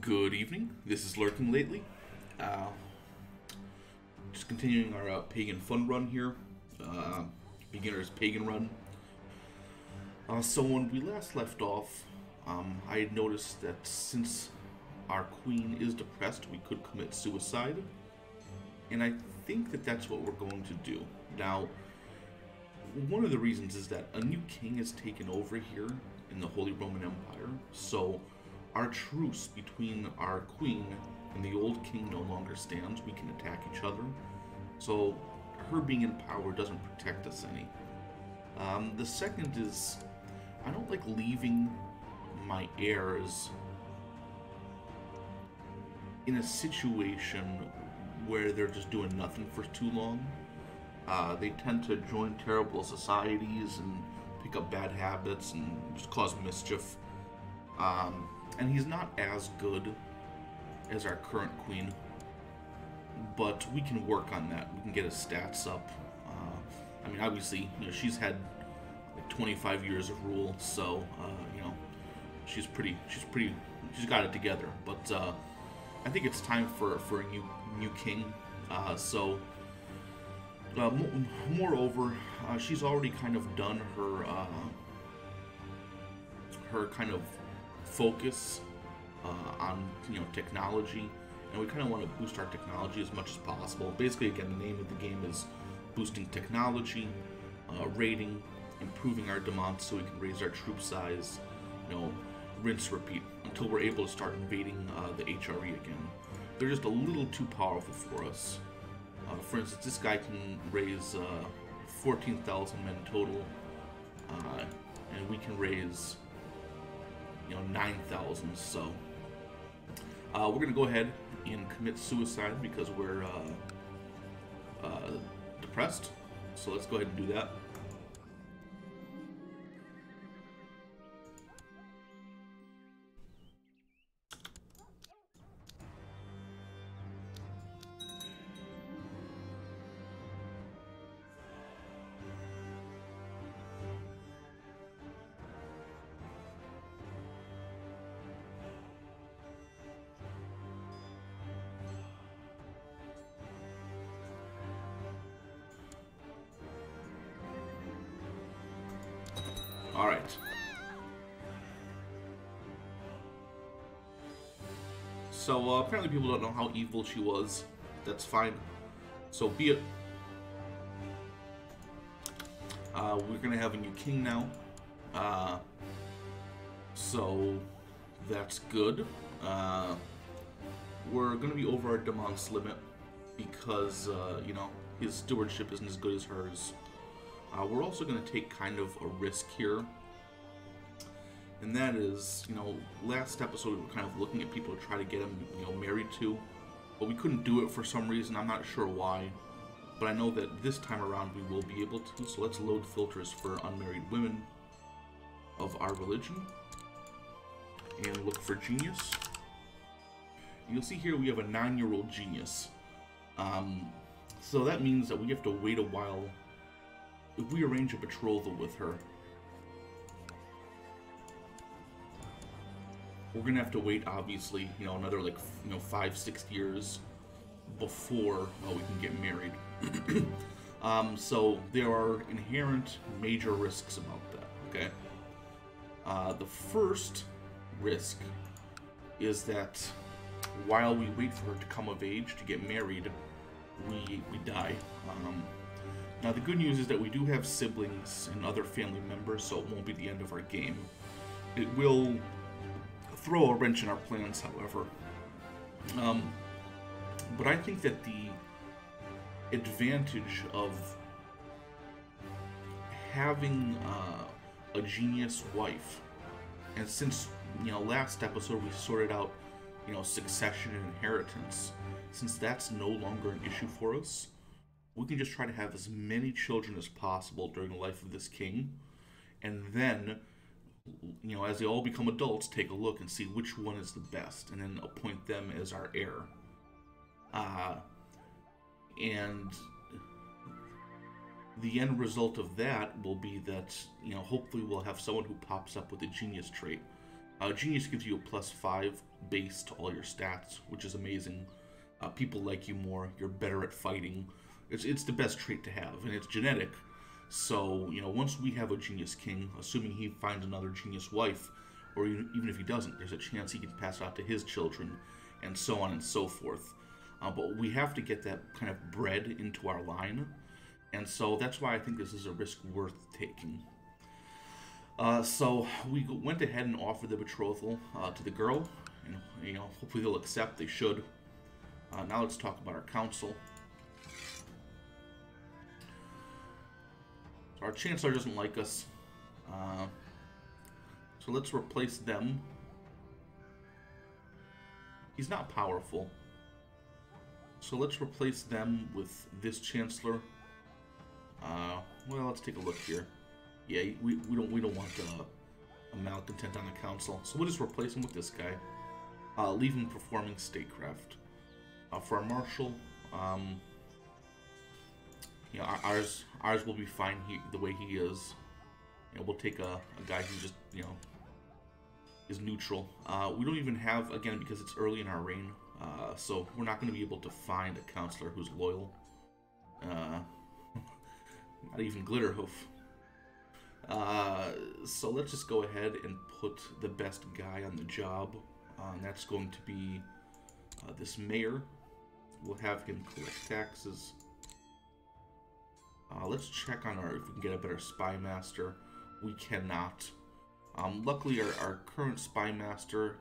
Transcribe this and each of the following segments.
Good evening. This is Lurking Lately. Uh, just continuing our Pagan fun run here. Beginner's Pagan run. So when we last left off, I had noticed that since our queen is depressed, we could commit suicide. And I think that that's what we're going to do. Now, one of the reasons is that a new king has taken over here in the Holy Roman Empire, so our truce between our queen and the old king no longer stands. We can attack each other. So her being in power doesn't protect us any. The second is, I don't like leaving my heirs in a situation where they're just doing nothing for too long. They tend to join terrible societies and pick up bad habits and just cause mischief. And he's not as good as our current queen, but we can work on that. We can get his stats up. I mean, obviously, she's had like 25 years of rule, so she's got it together. But I think it's time for a new king. Moreover, she's already kind of done her kind of focus on technology, and we kind of want to boost our technology as much as possible. Basically, again, the name of the game is boosting technology, rating, improving our demands so we can raise our troop size, rinse, repeat until we're able to start invading the HRE again. They're just a little too powerful for us. For instance, this guy can raise 14,000 men total, and we can raise 9,000. So we're gonna go ahead and commit suicide because we're depressed. So let's go ahead and do that. Alright. So, apparently people don't know how evil she was. That's fine. So be it. We're gonna have a new king now. So that's good. We're gonna be over our demands limit because, his stewardship isn't as good as hers. We're also going to take kind of a risk here, and that is, last episode we were kind of looking at people to try to get him, married to, but we couldn't do it for some reason. I'm not sure why, but I know that this time around we will be able to, so let's load filters for unmarried women of our religion, and look for genius. You'll see here we have a 9-year-old genius, so that means that we have to wait a while. If we arrange a betrothal with her, we're gonna have to wait, obviously, another 5-6 years before we can get married. So there are inherent major risks about that. Okay. The first risk is that while we wait for her to come of age to get married, we die. Now the good news is that we do have siblings and other family members, so it won't be the end of our game. It will throw a wrench in our plans, however. But I think that the advantage of having a genius wife, and since last episode we sorted out succession and inheritance, since that's no longer an issue for us, we can just try to have as many children as possible during the life of this king, and then, as they all become adults, take a look and see which one is the best, and then appoint them as our heir. And the end result of that will be that, hopefully we'll have someone who pops up with a genius trait. Genius gives you a +5 base to all your stats, which is amazing. People like you more. You're better at fighting. It's the best trait to have, and it's genetic. So, you know, once we have a Genius King, assuming he finds another Genius wife, or even if he doesn't, there's a chance he can pass it out to his children, and so on and so forth. But we have to get that kind of bred into our line, and so that's why I think this is a risk worth taking. So we went ahead and offered the betrothal to the girl, and you know, hopefully they'll accept. They should. Now let's talk about our council. So our chancellor doesn't like us, so let's replace them. He's not powerful, so let's replace them with this chancellor. Well, let's take a look here. Yeah, we don't want a malcontent on the council, so we'll just replace him with this guy. Leave him performing statecraft. For our marshal, you know, ours will be fine the way he is. You know, we'll take a guy who just, you know, is neutral. We don't even have, again, because it's early in our reign, so we're not going to be able to find a counselor who's loyal. Not even Glitterhoof. So let's just go ahead and put the best guy on the job, and that's going to be this mayor. We'll have him collect taxes. Let's check on if we can get a better spy master. We cannot. Luckily, our current spy master,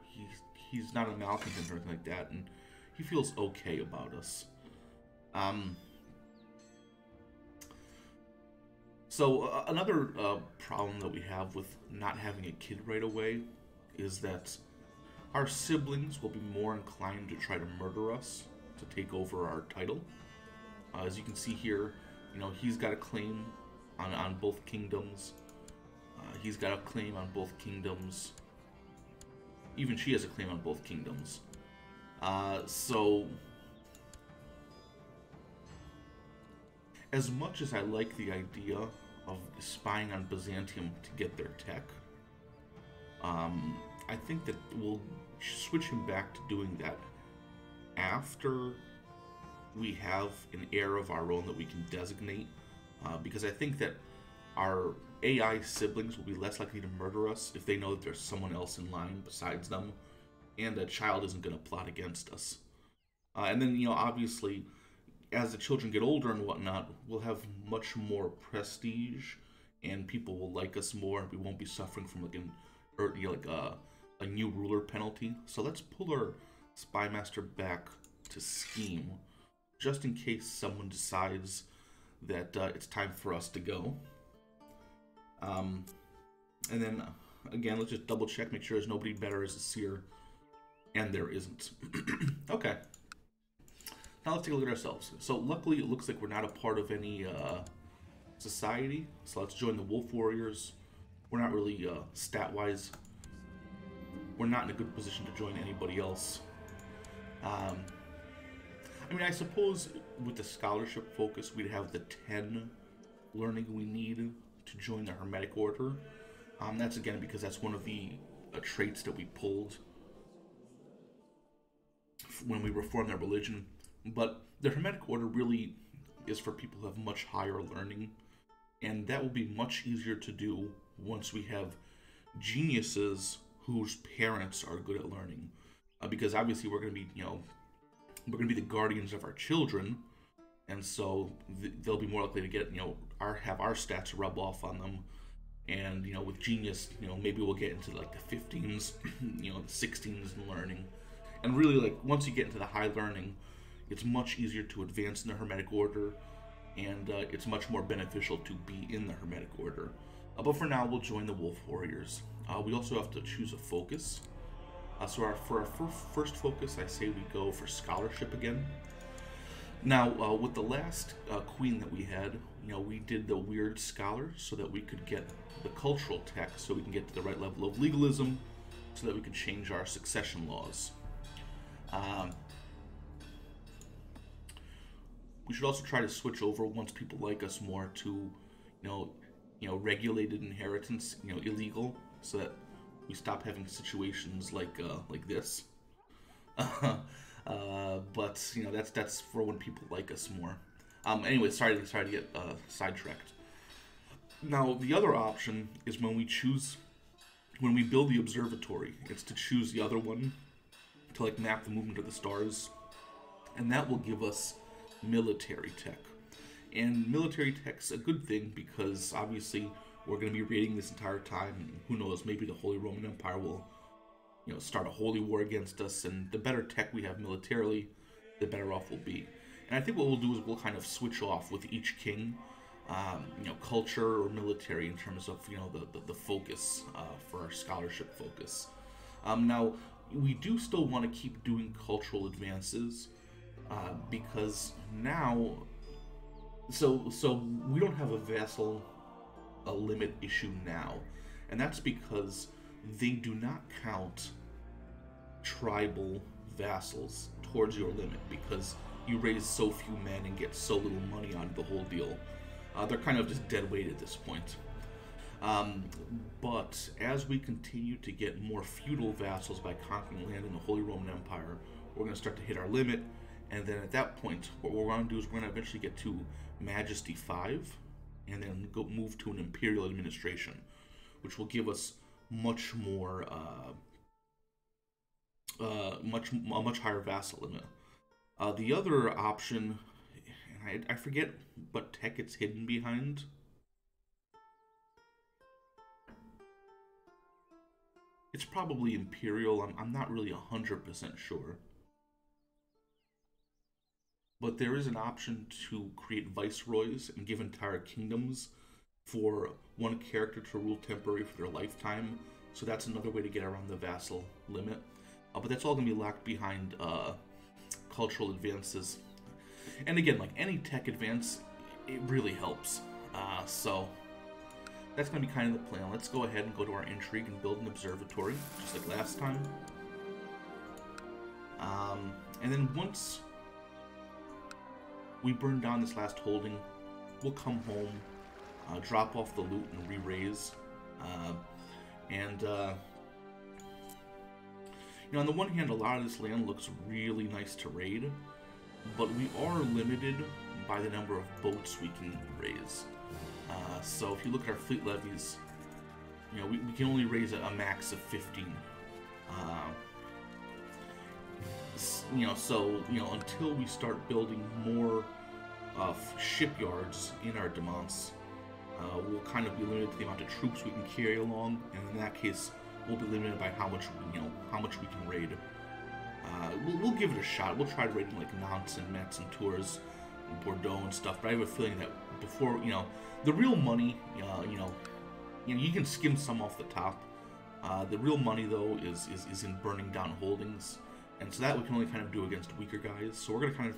he's not a malcontent or anything like that, and he feels okay about us. So another problem that we have with not having a kid right away is that our siblings will be more inclined to try to murder us to take over our title. As you can see here, you know, he's got a claim on both kingdoms. He's got a claim on both kingdoms. Even she has a claim on both kingdoms. So, as much as I like the idea of spying on Byzantium to get their tech, I think that we'll switch him back to doing that after we have an heir of our own that we can designate, because I think that our AI siblings will be less likely to murder us if they know that there's someone else in line besides them, and a child isn't going to plot against us. And then, you know, obviously, as the children get older and whatnot, we'll have much more prestige, and people will like us more, and we won't be suffering from a new ruler penalty. So let's pull our spy master back to scheme, just in case someone decides that it's time for us to go. And then, again, let's just double check, make sure there's nobody better as a seer, and there isn't. Okay. Now let's take a look at ourselves. So luckily, it looks like we're not a part of any society, so let's join the Wolf Warriors. We're not really, stat-wise, we're not in a good position to join anybody else. I mean, I suppose with the scholarship focus, we'd have the 10 learning we need to join the Hermetic Order. That's again because that's one of the traits that we pulled when we reformed their religion. But the Hermetic Order really is for people who have much higher learning, and that will be much easier to do once we have geniuses whose parents are good at learning. Because obviously we're going to be, you know, we're going to be the guardians of our children, and so they'll be more likely to get, you know, have our stats rub off on them. And, you know, with genius, you know, maybe we'll get into like the 15s, you know, the 16s in learning. And really, like, once you get into the high learning, it's much easier to advance in the Hermetic Order, and it's much more beneficial to be in the Hermetic Order. But for now, we'll join the Wolf Warriors. We also have to choose a focus. So for our first focus, I say we go for scholarship again. Now, with the last queen that we had, you know, we did the weird scholar so that we could get the cultural tech, so we can get to the right level of legalism, so that we could change our succession laws. We should also try to switch over once people like us more to, you know, regulated inheritance, you know, illegal, so that we stop having situations like this. But you know, that's for when people like us more. Anyway, sorry to get sidetracked. Now, the other option is when we build the observatory. It's to choose the other one to like map the movement of the stars, and that will give us military tech. And military tech's a good thing because obviously we're going to be raiding this entire time, and who knows, maybe the Holy Roman Empire will, you know, start a holy war against us, and the better tech we have militarily, the better off we'll be. And I think what we'll do is we'll kind of switch off with each king, you know, culture or military in terms of, you know, the focus for our scholarship focus. Now, we do still want to keep doing cultural advances because now, so we don't have a vassal limit issue now, and that's because they do not count tribal vassals towards your limit because you raise so few men and get so little money out of the whole deal. They're kind of just dead weight at this point. But as we continue to get more feudal vassals by conquering land in the Holy Roman Empire, we're going to start to hit our limit, and then at that point, what we're going to do is we're going to eventually get to Majesty 5, and then move to an Imperial Administration, which will give us much more, a much higher vassal limit. The other option, and I forget what tech it's hidden behind. It's probably Imperial. I'm not really 100% sure. But there is an option to create viceroys and give entire kingdoms for one character to rule temporarily for their lifetime. So that's another way to get around the vassal limit. But that's all going to be locked behind cultural advances. And again, like any tech advance, it really helps. So that's going to be kind of the plan. Let's go ahead and go to our intrigue and build an observatory, just like last time. And then once we burn down this last holding, we'll come home, drop off the loot and re-raise. You know, on the one hand, a lot of this land looks really nice to raid, but we are limited by the number of boats we can raise. So if you look at our fleet levies, you know, we can only raise a max of 15. You know, so, you know, until we start building more shipyards in our demants, we'll kind of be limited to the amount of troops we can carry along, and in that case, we'll be limited by how much, you know, how much we can raid. We'll give it a shot. We'll try raiding like Nantes and Metz and Tours and Bordeaux and stuff, but I have a feeling that before, you know, the real money, you know, you can skim some off the top. The real money, though, is in burning down holdings, and so that we can only kind of do against weaker guys. So we're gonna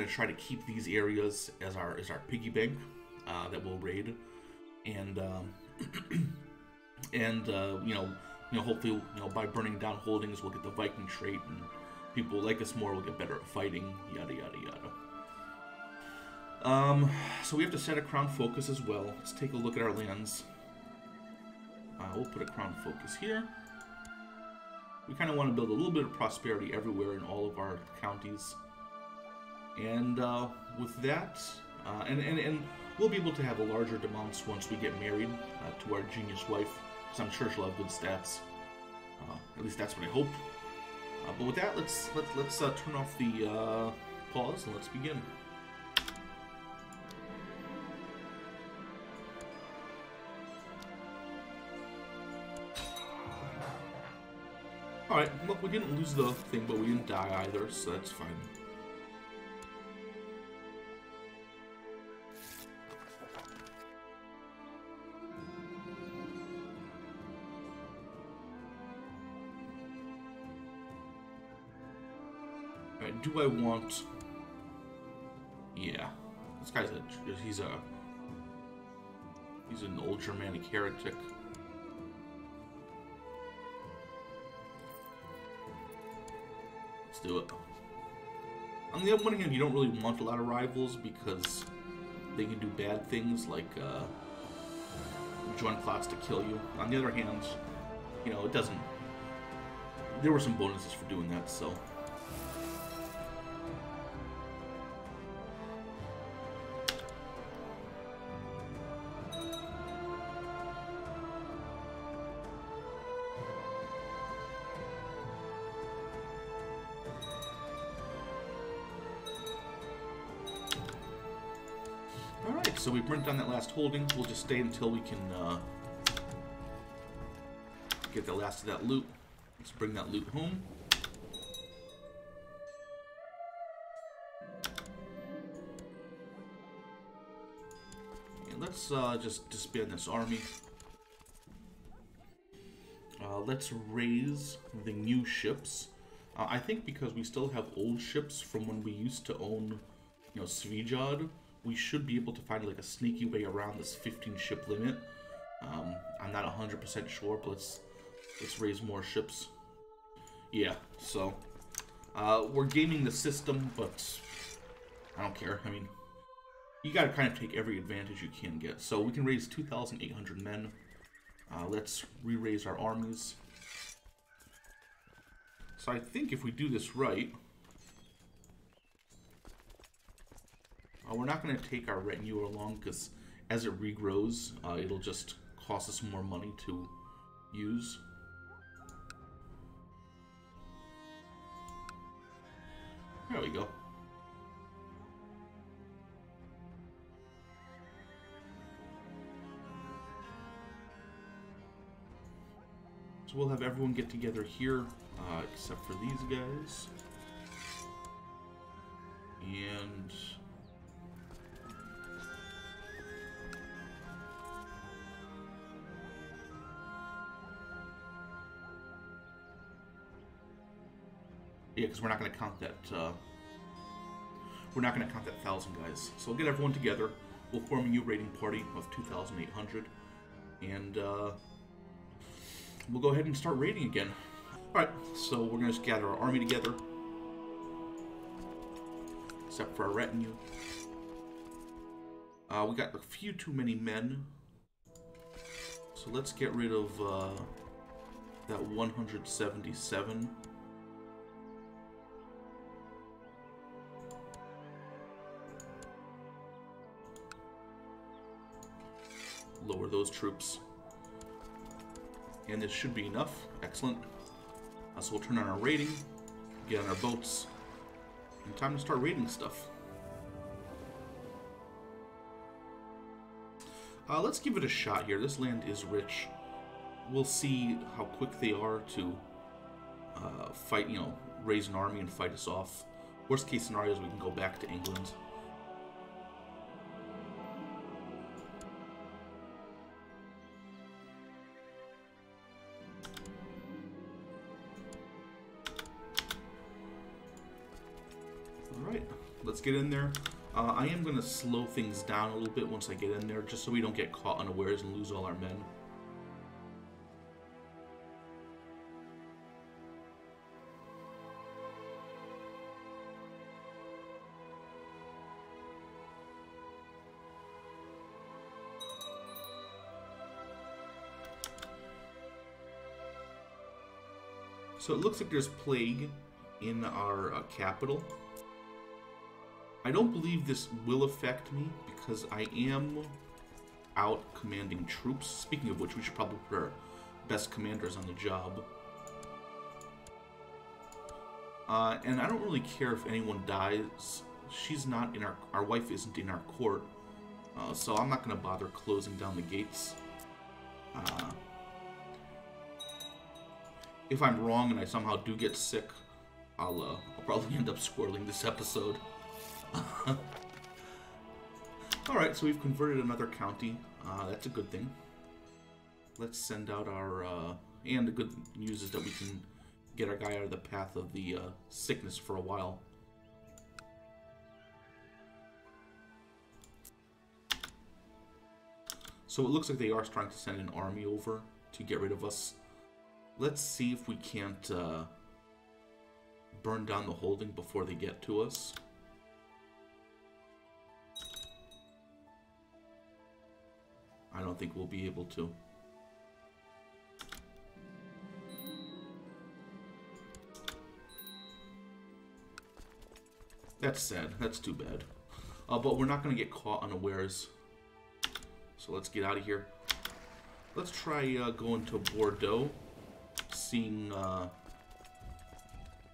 try to keep these areas as our piggy bank that we'll raid, and you know, hopefully, you know, by burning down holdings, we'll get the Viking trait, and people like us more will get better at fighting. Yada yada yada. So we have to set a crown focus as well. Let's take a look at our lands. We'll put a crown focus here. We kind of want to build a little bit of prosperity everywhere in all of our counties. And with that, and we'll be able to have a larger demance once we get married to our genius wife, because I'm sure she'll have good stats. At least that's what I hope. But with that, let's turn off the pause and let's begin. Alright, look, we didn't lose the thing, but we didn't die either, so that's fine. Alright, do I want... Yeah. This guy's he's an old Germanic heretic. Let's do it. On the one hand, you don't really want a lot of rivals because they can do bad things like, you join plots to kill you. On the other hand, you know, it doesn't... There were some bonuses for doing that, so... Alright, so we burnt down that last holding. We'll just stay until we can get the last of that loot. Let's bring that loot home. And let's just disband this army. Let's raise the new ships. I think because we still have old ships from when we used to own, you know, Svijad, we should be able to find like a sneaky way around this 15 ship limit. I'm not 100% sure, but let's raise more ships. Yeah, so we're gaming the system, but I don't care. I mean, you gotta kind of take every advantage you can get. So we can raise 2,800 men. Let's re-raise our armies. So I think if we do this right, we're not going to take our retinue along because as it regrows, it'll just cost us more money to use. There we go. So we'll have everyone get together here, except for these guys. And... yeah, because we're not going to count that. We're not going to count that 1,000 guys. So we'll get everyone together. We'll form a new raiding party of 2,800, and we'll go ahead and start raiding again. All right. So we're going to just gather our army together, except for our retinue. We got a few too many men, so let's get rid of that 177. Lower those troops. And this should be enough. Excellent. So we'll turn on our raiding, get on our boats, and time to start raiding stuff. Let's give it a shot here. This land is rich. We'll see how quick they are to fight, you know, raise an army and fight us off. Worst case scenario is we can go back to England. Let's get in there. I am going to slow things down a little bit once I get in there, just so we don't get caught unawares and lose all our men. So it looks like there's plague in our capital. I don't believe this will affect me because I am out commanding troops. Speaking of which, we should probably put our best commanders on the job. And I don't really care if anyone dies. She's not in our wife isn't in our court. So I'm not going to bother closing down the gates. If I'm wrong and I somehow do get sick, I'll probably end up squirreling this episode. Alright, so we've converted another county. That's a good thing. Let's send out our... and the good news is that we can get our guy out of the path of the sickness for a while. So it looks like they are trying to send an army over to get rid of us. Let's see if we can't burn down the holding before they get to us. I don't think we'll be able to. That's sad. That's too bad. But we're not going to get caught unawares. So let's get out of here. Let's try going to Bordeaux, seeing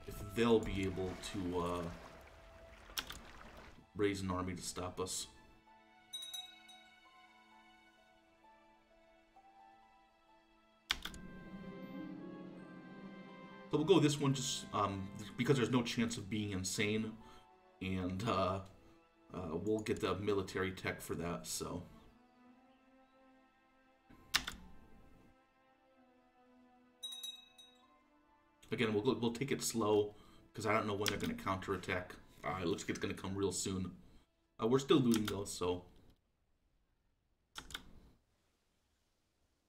if they'll be able to raise an army to stop us. So we'll go this one just because there's no chance of being insane, and we'll get the military tech for that, so. Again, we'll take it slow, because I don't know when they're going to counterattack. It looks like it's going to come real soon. We're still looting, though, so.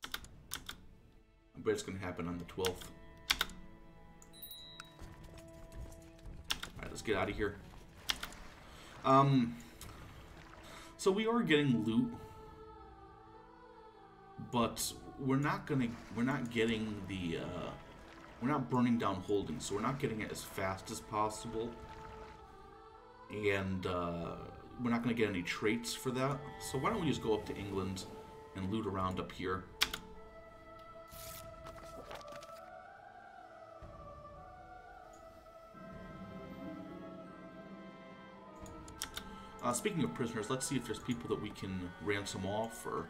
I bet it's going to happen on the 12th. Alright, let's get out of here. So we are getting loot, but we're not getting the, we're not burning down holdings, so we're not getting it as fast as possible. And we're not going to get any traits for that. So why don't we just go up to England and loot around up here. Speaking of prisoners, let's see if there's people that we can ransom off, or...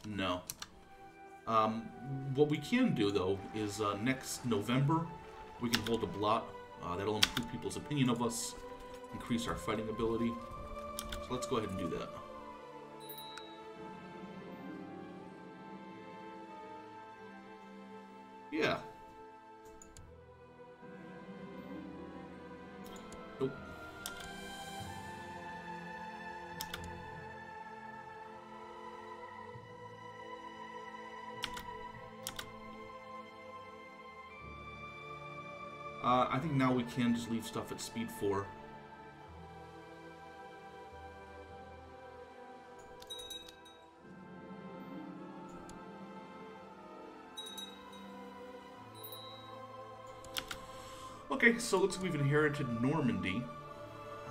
No. What we can do, though, is next November, we can hold a blot. That'll improve people's opinion of us, increase our fighting ability. So let's go ahead and do that. Yeah. Nope. I think now we can just leave stuff at speed 4. Okay, so it looks like we've inherited Normandy.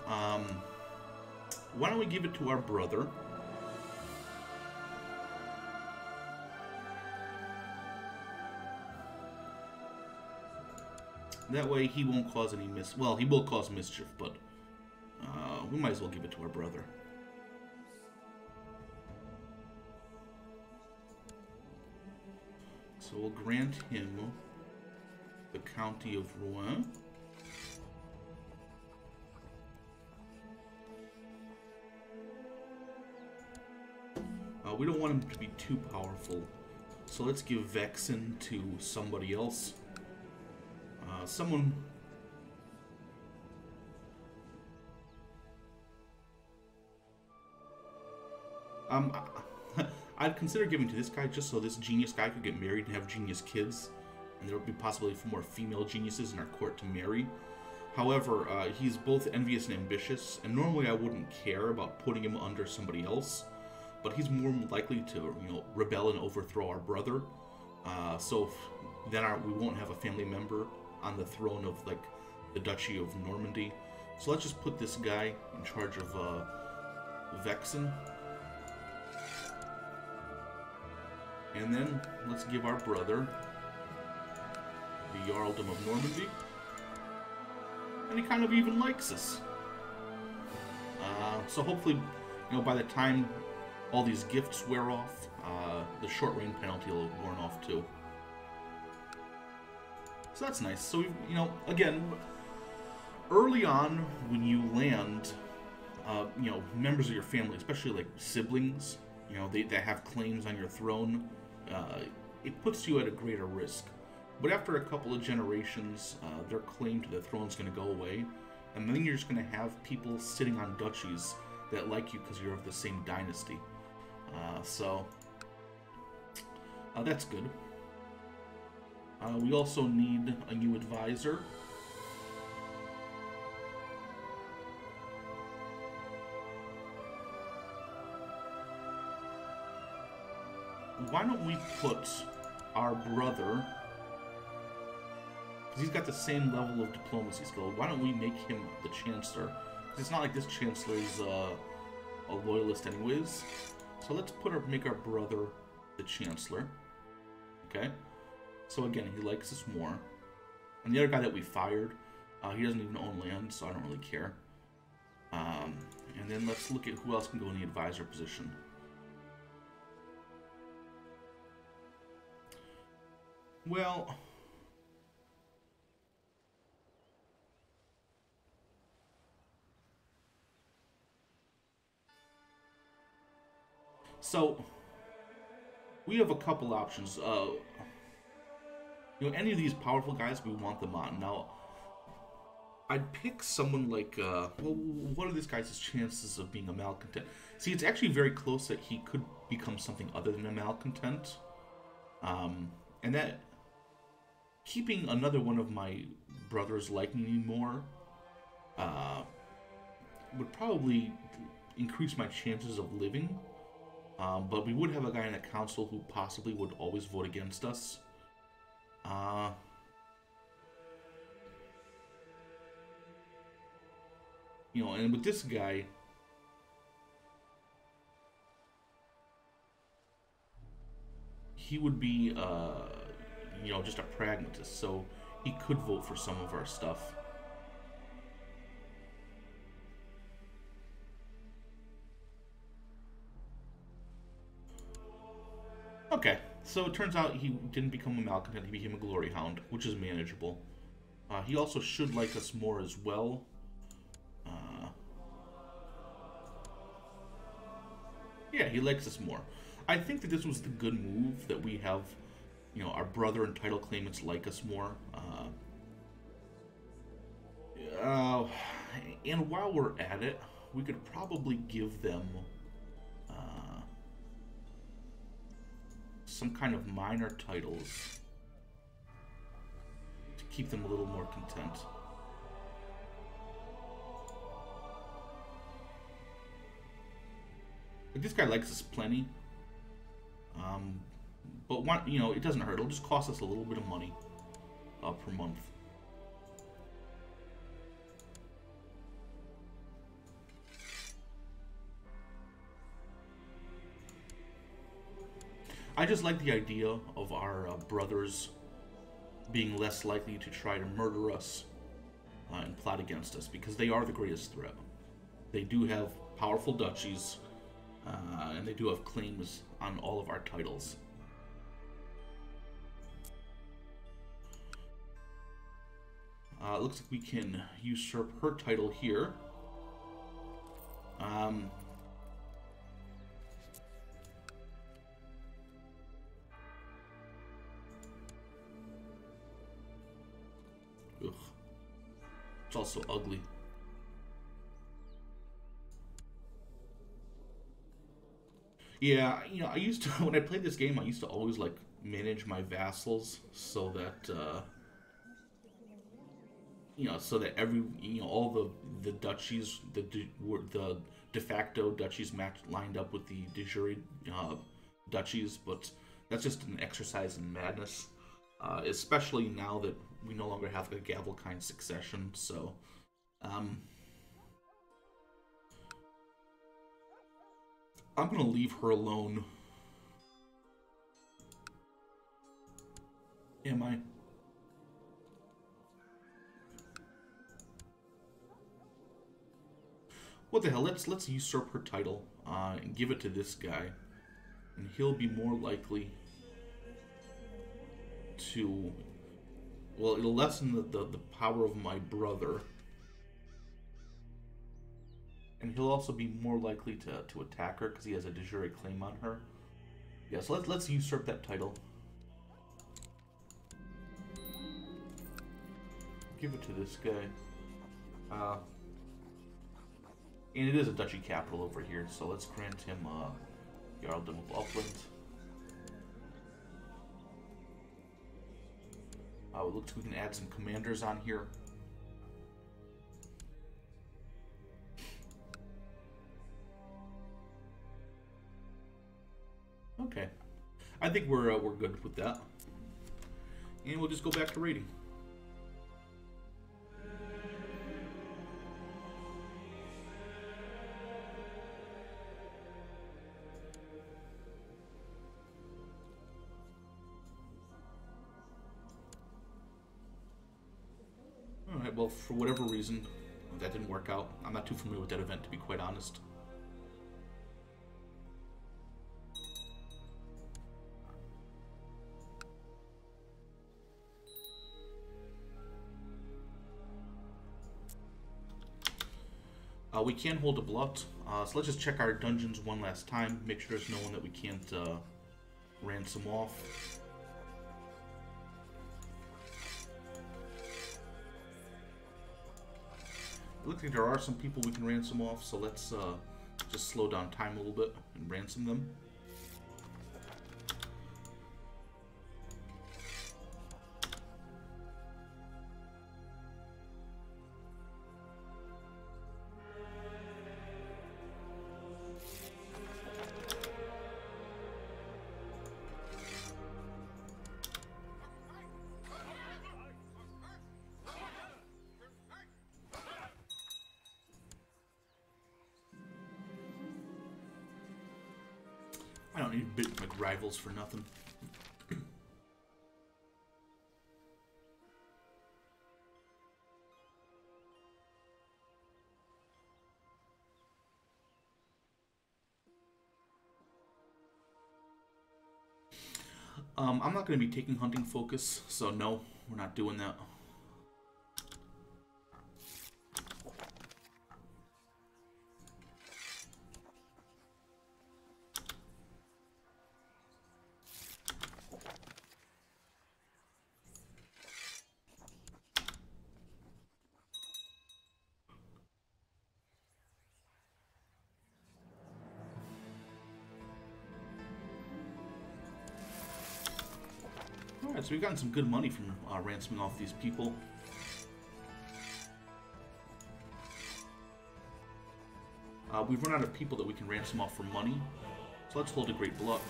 Why don't we give it to our brother? That way he won't cause any well, he will cause mischief, but we might as well give it to our brother. So we'll grant him the county of Rouen. We don't want him to be too powerful, so let's give Vexen to somebody else. Someone... I'd consider giving to this guy just so this genius guy could get married and have genius kids, and there would be possibility for more female geniuses in our court to marry. However, he's both envious and ambitious, and normally I wouldn't care about putting him under somebody else, but he's more likely to, rebel and overthrow our brother. So then we won't have a family member on the throne of, like, the Duchy of Normandy. So let's just put this guy in charge of Vexen. And then let's give our brother the Jarldom of Normandy. And he kind of even likes us. So hopefully, by the time all these gifts wear off, the short reign penalty will have worn off too. So that's nice. So, again, early on when you land, members of your family, especially like siblings, they have claims on your throne, it puts you at a greater risk. But after a couple of generations, their claim to the throne is going to go away, and then you're just going to have people sitting on duchies that like you because you're of the same dynasty. So that's good. We also need a new advisor. why don't we put our brother, because he's got the same level of diplomacy skill, why don't we make him the Chancellor? Because it's not like this Chancellor is a loyalist anyways. So let's make our brother the Chancellor. Okay? So again, he likes us more. And the other guy that we fired, he doesn't even own land, so I don't really care. And then let's look at who else can go in the advisor position. Well, so we have a couple options. Any of these powerful guys, we want them on. Now, I'd pick someone like, well, what are this guy's chances of being a malcontent? See, it's actually very close that he could become something other than a malcontent. And that, keeping another one of my brothers liking me more, would probably increase my chances of living. But we would have a guy in the council who possibly would always vote against us. And with this guy, he would be, just a pragmatist, so he could vote for some of our stuff. Okay, so it turns out he didn't become a malcontent, he became a glory hound, which is manageable. He also should like us more as well. Yeah, he likes us more. I think that this was the good move, that we have, our brother and title claimants like us more. And while we're at it, we could probably give them some kind of minor titles to keep them a little more content. This guy likes us plenty, but it doesn't hurt. It'll just cost us a little bit of money per month. I just like the idea of our brothers being less likely to try to murder us and plot against us, because they are the greatest threat. They do have powerful duchies. And they do have claims on all of our titles. Looks like we can usurp her title here. Ugh. It's also ugly. Yeah, I used to, when I played this game, I used to always, manage my vassals so that, so that all the duchies, the de facto duchies lined up with the de jure duchies, but that's just an exercise in madness, especially now that we no longer have a gavel-kind succession, so, I'm gonna leave her alone. Am I? What the hell? Let's usurp her title and give it to this guy, and he'll be more likely to. Well, it'll lessen the power of my brother. And he'll also be more likely to attack her because he has a de jure claim on her. Yeah, so let's usurp that title. Give it to this guy. And it is a duchy capital over here, so let's grant him Jarldom of Upland. It looks like we can add some commanders on here. Okay. I think we're good with that. And we'll just go back to raiding. Alright, well, for whatever reason, that didn't work out. I'm not too familiar with that event, to be quite honest. We can hold a blot, so let's just check our dungeons one last time, make sure there's no one that we can't ransom off. It looks like there are some people we can ransom off, so let's just slow down time a little bit and ransom them. I don't need bit like rivals for nothing. I'm not going to be taking hunting focus, so no, we're not doing that. Alright, so we've gotten some good money from ransoming off these people. We've run out of people that we can ransom off for money, so let's hold a great block.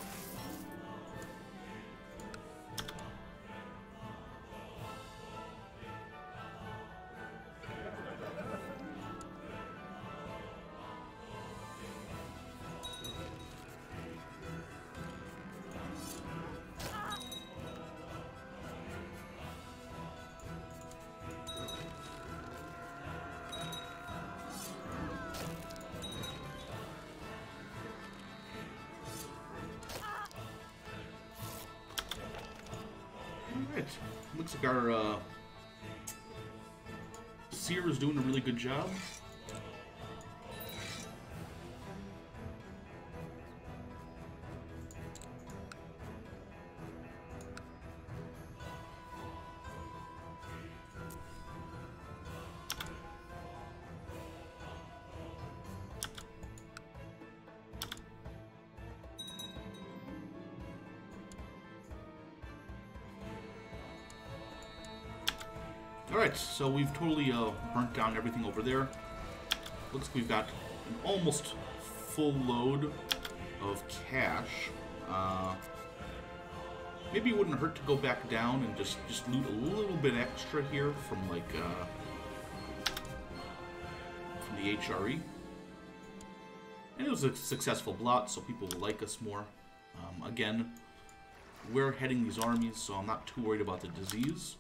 Looks like our seer is doing a really good job. Alright, so we've totally burnt down everything over there. Looks like we've got an almost full load of cash. Maybe it wouldn't hurt to go back down and just loot a little bit extra here from like from the HRE. And it was a successful blot, so people will like us more. Again, we're heading these armies, so I'm not too worried about the disease.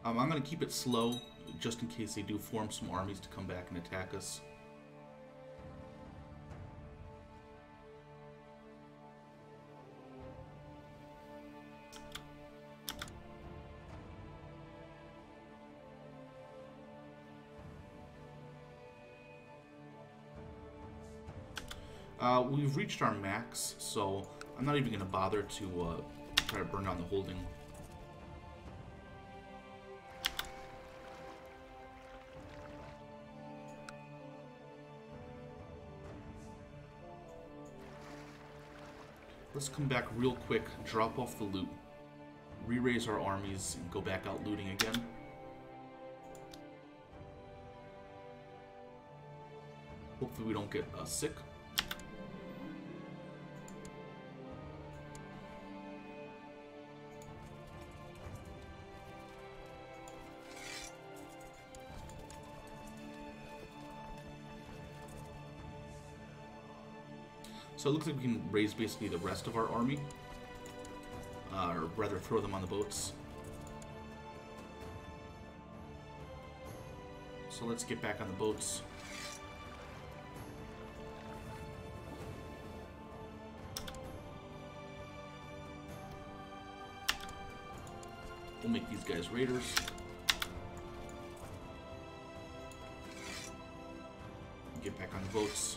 I'm going to keep it slow, just in case they do form some armies to come back and attack us. We've reached our max, so I'm not even going to bother to try to burn down the holding. Let's come back real quick, drop off the loot, re-raise our armies, and go back out looting again. Hopefully we don't get sick. So it looks like we can raise basically the rest of our army. Or rather, throw them on the boats. So let's get back on the boats. We'll make these guys raiders. Get back on the boats.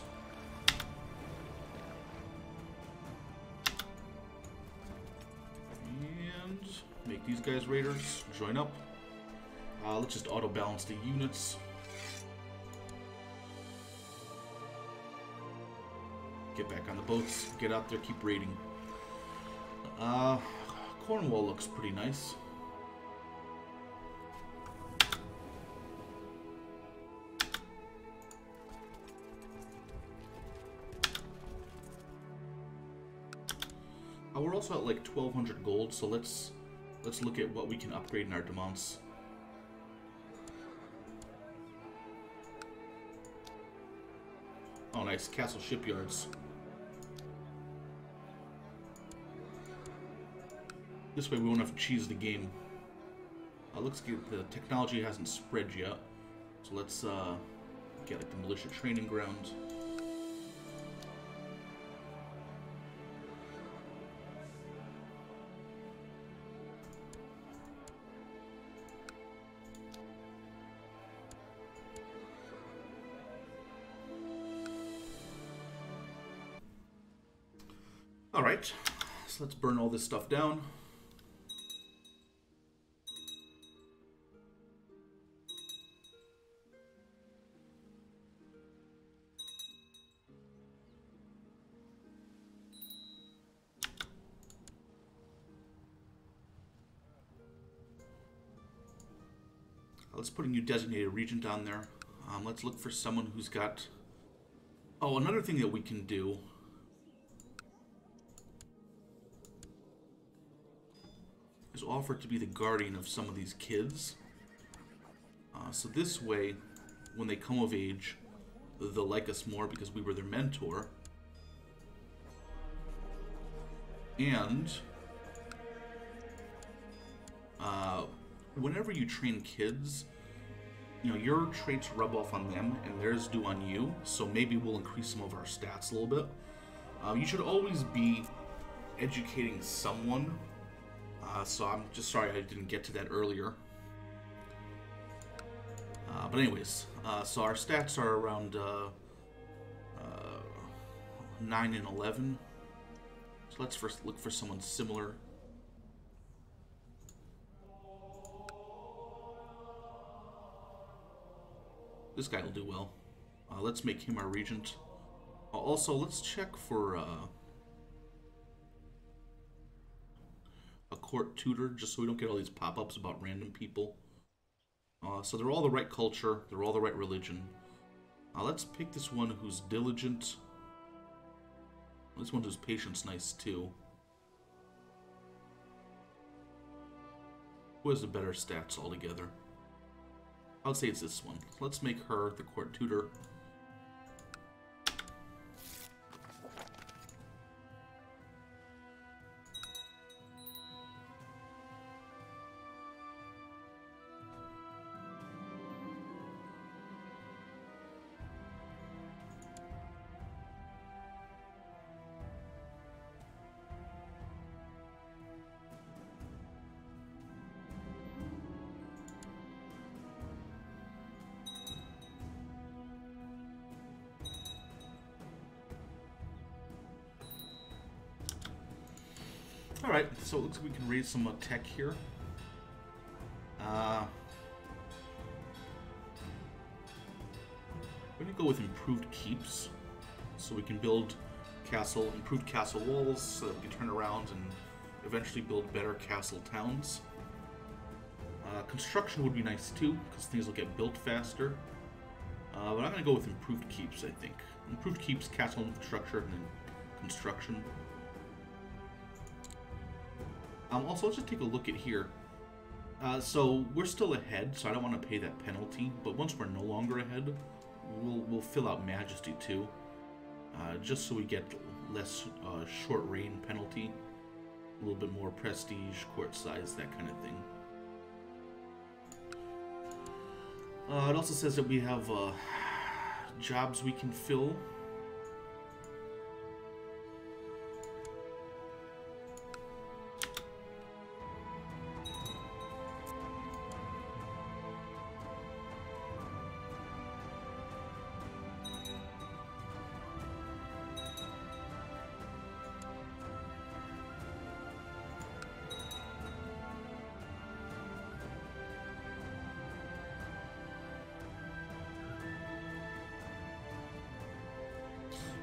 And make these guys raiders. Join up. Let's just auto balance the units. Get back on the boats. Get out there. Keep raiding. Cornwall looks pretty nice. We're also at like 1,200 gold, so let's look at what we can upgrade in our demands. Oh, nice. Castle shipyards. This way we won't have to cheese the game. Looks like the technology hasn't spread yet. So let's get like the militia training ground. Alright, so let's burn all this stuff down. Let's put a new designated regent on there. Let's look for someone who's got... Oh, another thing that we can do is offer to be the guardian of some of these kids. So this way, when they come of age, they'll like us more because we were their mentor. And whenever you train kids, you know, your traits rub off on them and theirs do on you, so maybe we'll increase some of our stats a little bit. You should always be educating someone. So I'm just sorry I didn't get to that earlier. But anyways, so our stats are around 9 and 11. So let's first look for someone similar. This guy will do well. Let's make him our regent. Also, let's check for a court tutor, just so we don't get all these pop-ups about random people. So they're all the right culture, they're all the right religion. Let's pick this one who's diligent. This one who's patient's nice too. Who has the better stats altogether? I would say it's this one. Let's make her the court tutor. Alright, so it looks like we can raise some tech here. We're going to go with improved keeps, so we can build castle, improved castle walls so that we can turn around and eventually build better castle towns. Construction would be nice too, because things will get built faster. But I'm going to go with improved keeps, I think. Improved keeps, castle infrastructure, and then construction. Also, let's just take a look at here. So we're still ahead, so I don't want to pay that penalty. But once we're no longer ahead, we'll fill out Majesty too, just so we get less short reign penalty, a little bit more prestige, court size, that kind of thing. It also says that we have jobs we can fill.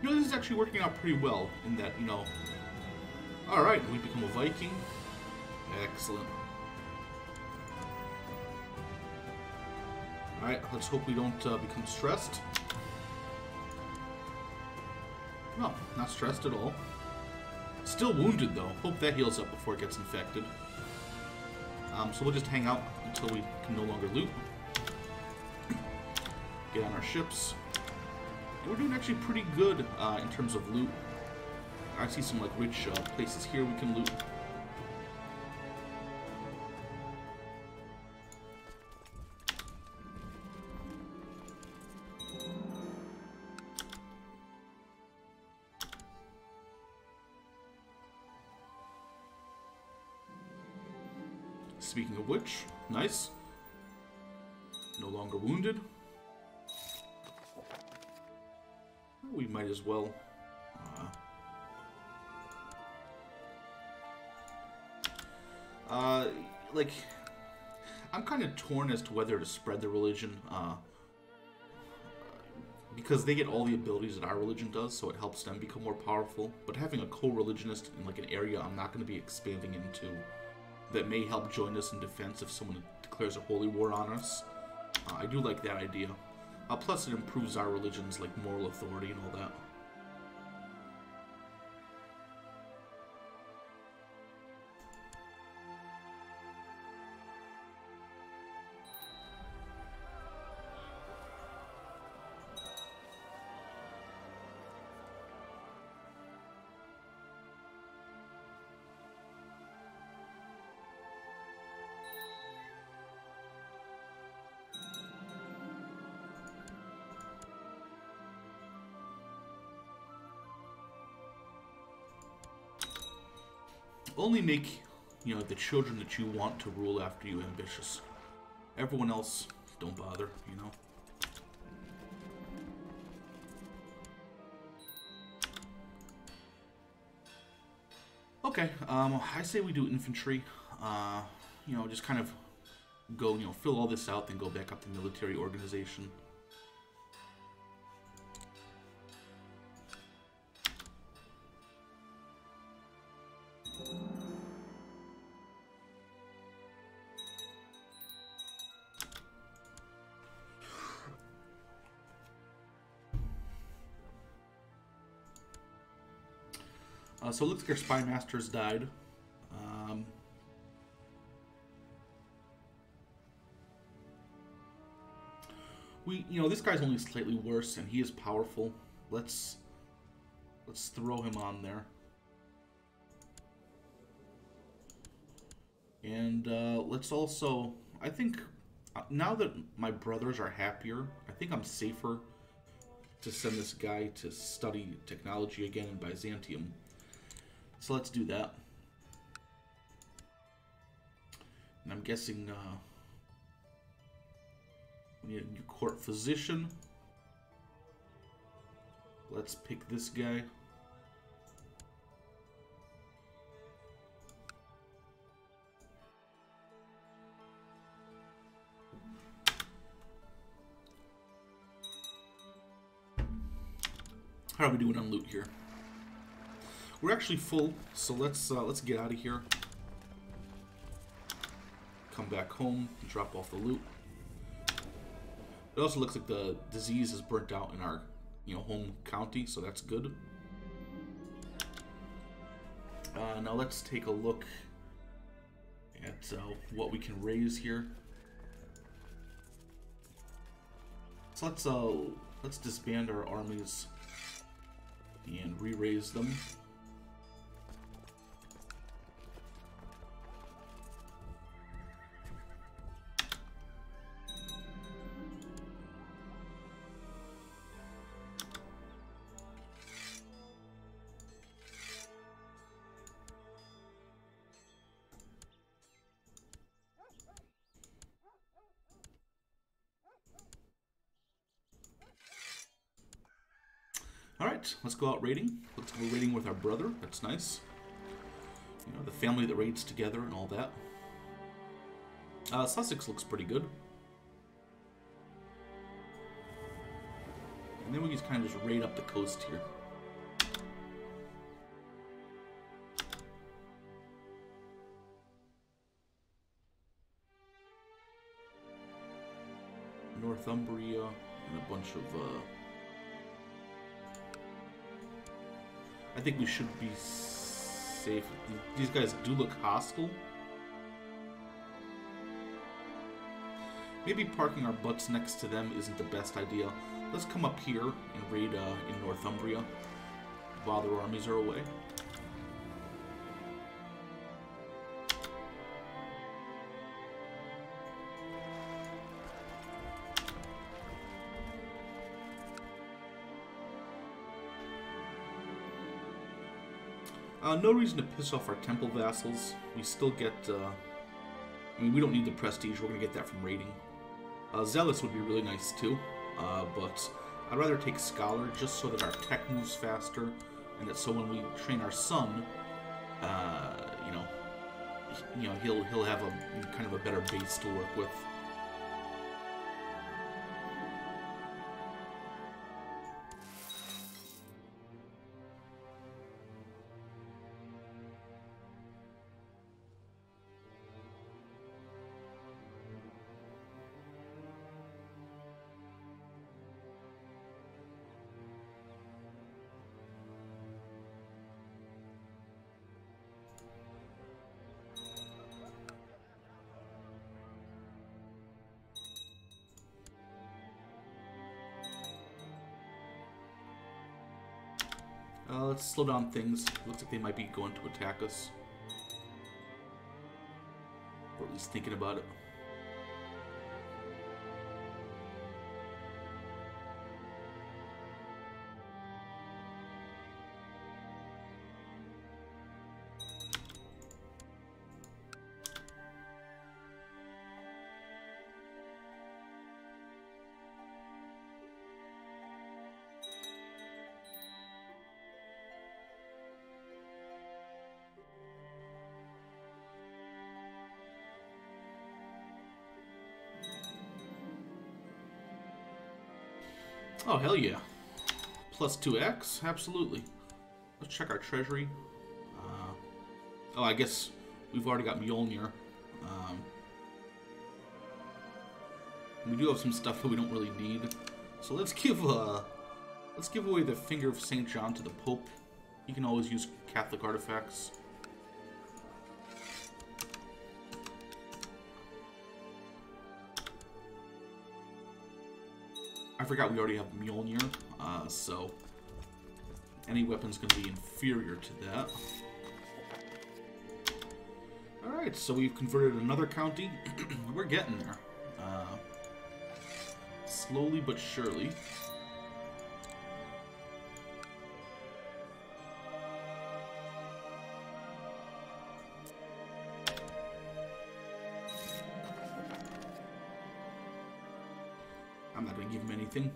You know, this is actually working out pretty well in that, you know... Alright, we become a Viking. Excellent. Alright, let's hope we don't become stressed. No, not stressed at all. Still wounded, though. Hope that heals up before it gets infected. So we'll just hang out until we can no longer loot. Get on our ships. We're doing actually pretty good in terms of loot. I see some like rich places here we can loot. Speaking of which, nice. No longer wounded. We might as well. Like, I'm kind of torn as to whether to spread the religion, because they get all the abilities that our religion does, so it helps them become more powerful. But having a co-religionist in like an area I'm not going to be expanding into, that may help join us in defense if someone declares a holy war on us, I do like that idea. Plus, it improves our religion's like moral authority and all that. Only make, you know, the children that you want to rule after you ambitious. Everyone else, don't bother, you know. Okay, I say we do infantry. You know, just kind of go, you know, fill all this out, then go back up to military organization. So it looks like our spy masters died. You know, this guy's only slightly worse, and he is powerful. Let's throw him on there. And let's also, I think, now that my brothers are happier, I think I'm safer to send this guy to study technology again in Byzantium. So let's do that. And I'm guessing we need a new court physician. Let's pick this guy. How are we doing on loot here? we're actually full, so let's get out of here. Come back home and drop off the loot. It also looks like the disease is burnt out in our, home county, so that's good. Now let's take a look at what we can raise here. So let's disband our armies and re-raise them. Alright, let's go out raiding. Let's go raiding with our brother. That's nice. The family that raids together and all that. Sussex looks pretty good. And then we just kind of just raid up the coast here. Northumbria and a bunch of I think we should be safe. These guys do look hostile. Maybe parking our butts next to them isn't the best idea. Let's come up here and raid in Northumbria while their armies are away. No reason to piss off our temple vassals. We still get, I mean, we don't need the prestige. We're going to get that from raiding. Zealous would be really nice too, but I'd rather take Scholar just so that our tech moves faster, and that so when we train our son, he'll have a kind of a better base to work with. Let's slow down things. Looks like they might be going to attack us. Or at least thinking about it. Oh, hell yeah. Plus 2x? Absolutely. Let's check our treasury. Oh, I guess we've already got Mjolnir. We do have some stuff that we don't really need. So let's give away the Finger of St. John to the Pope. You can always use Catholic artifacts. I forgot we already have Mjolnir, so any weapon's going to be inferior to that. Alright, so we've converted another county. We're getting there. Slowly but surely. I'm not going to give him anything.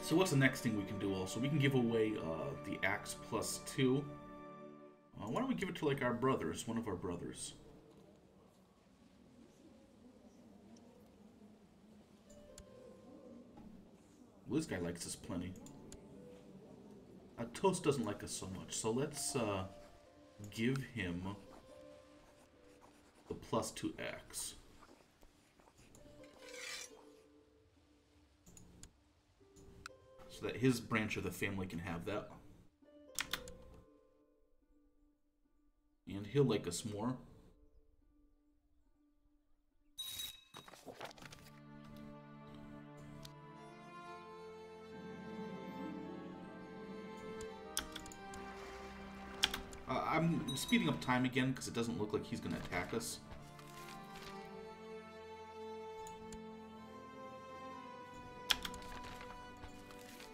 So what's the next thing we can do also? We can give away the axe plus 2. Why don't we give it to like our brothers, one of our brothers? Well, this guy likes us plenty. Toast doesn't like us so much, so let's give him the +2x. So that his branch of the family can have that. And he'll like us more. I'm speeding up time again because it doesn't look like he's going to attack us.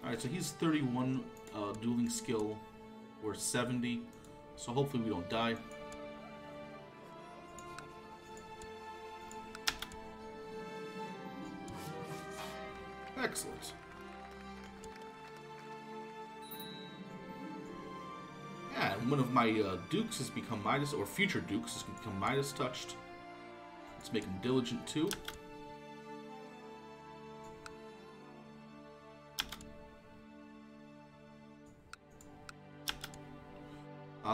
Alright, so he's 31 dueling skill. We're 70, so hopefully we don't die. Excellent. Yeah, and one of my dukes has become Midas, or future dukes has become Midas touched. Let's make him diligent too.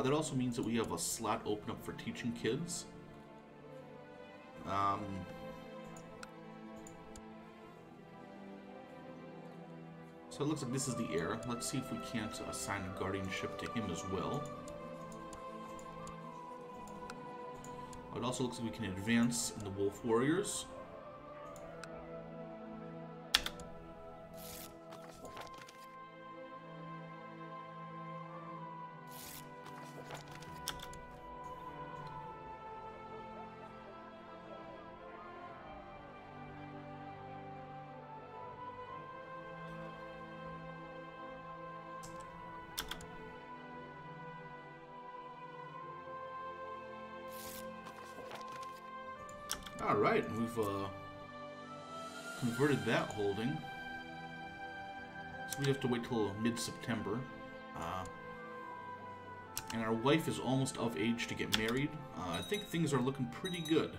That also means that we have a slot open up for teaching kids. So it looks like this is the heir. Let's see if we can't assign a guardianship to him as well. It also looks like we can advance in the Wolf Warriors. Alright, we've converted that holding. So we have to wait till mid-September. And our wife is almost of age to get married. I think things are looking pretty good.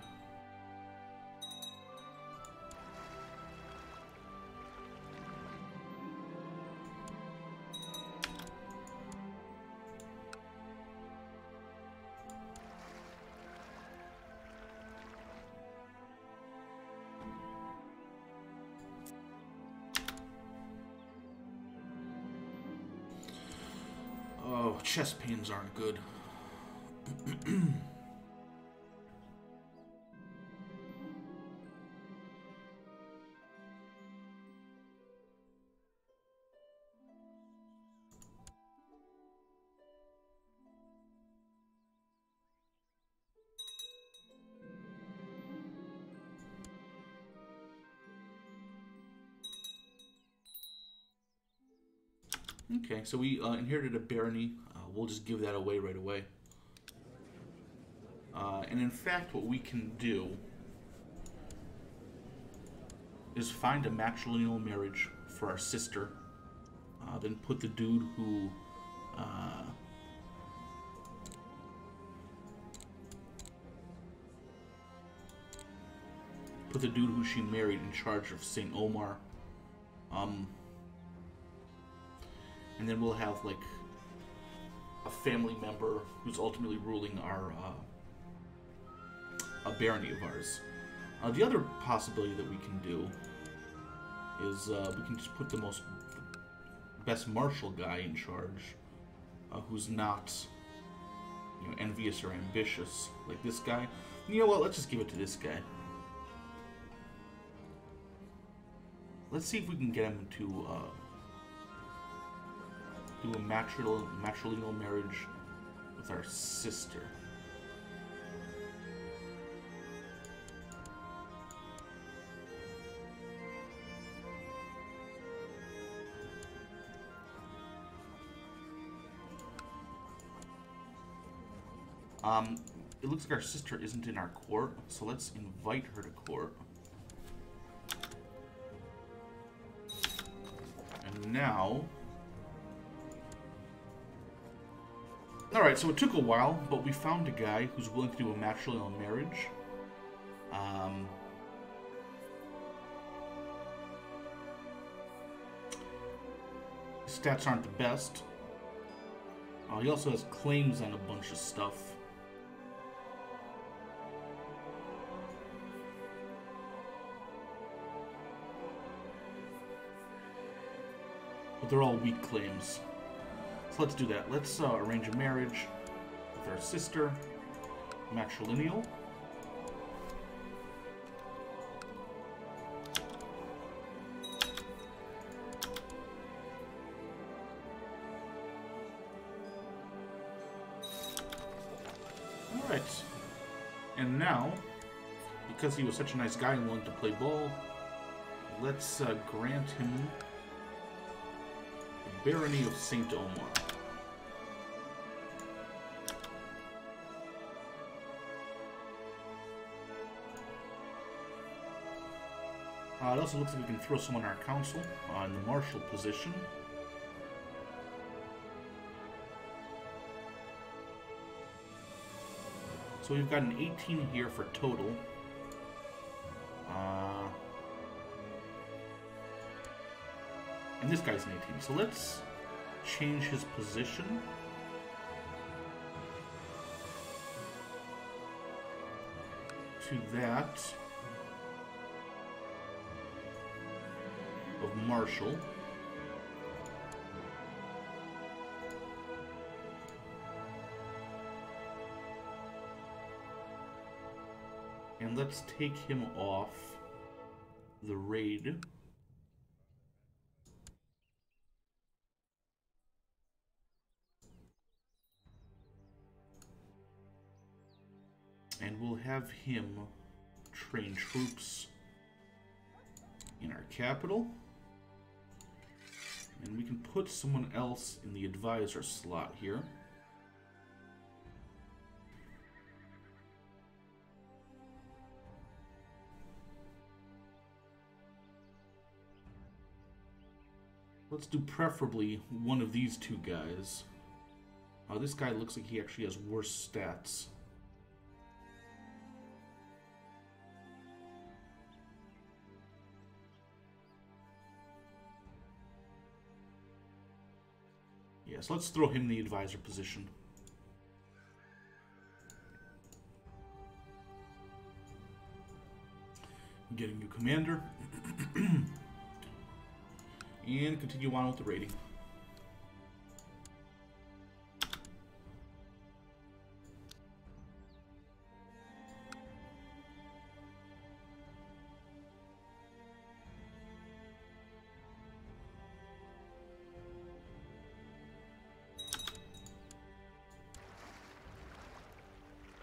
Oh, chest pains aren't good. Okay, so we inherited a barony. We'll just give that away right away. And in fact, what we can do is find a matrilineal marriage for our sister. Then put the dude who... put the dude who she married in charge of St. Omar. And then we'll have, like, a family member who's ultimately ruling our, a barony of ours. The other possibility that we can do is we can just put the best martial guy in charge, who's not, you know, envious or ambitious, like this guy. You know what, let's just give it to this guy. Let's see if we can get him to, do a matrilineal marriage with our sister. It looks like our sister isn't in our court, so let's invite her to court. And now... Alright, so it took a while, but we found a guy who's willing to do a matrilineal marriage. His stats aren't the best, He also has claims on a bunch of stuff. But they're all weak claims. So let's do that. Let's arrange a marriage with our sister, matrilineal. Alright. And now, because he was such a nice guy and willing to play ball, let's grant him the Barony of St. Omar. It also looks like we can throw someone on our council in the marshal position. So we've got an 18 here for total. And this guy's an 18. So let's change his position. To that of marshal. And let's take him off the raid. And we'll have him train troops in our capital. And we can put someone else in the advisor slot here. Let's do preferably one of these two guys. This guy looks like he actually has worse stats. Yes, let's throw him in the advisor position. Get a new commander. And continue on with the rating.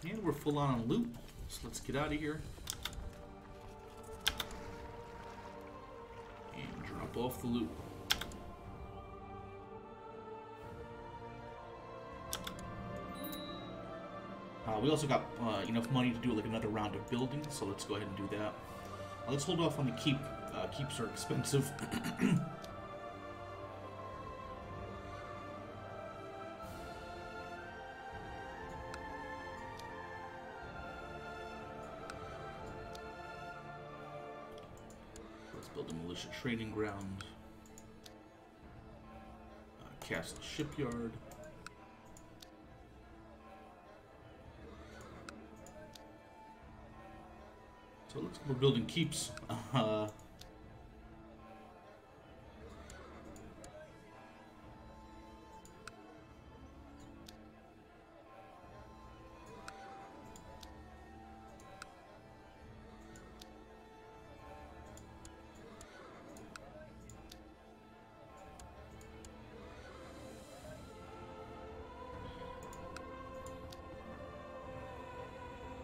And we're full on loot, so let's get out of here. And drop off the loot. We also got enough money to do like another round of building, so let's go ahead and do that. Let's hold off on the keep. Keeps are expensive. Build a militia training ground. Castle shipyard. So let's go building keeps.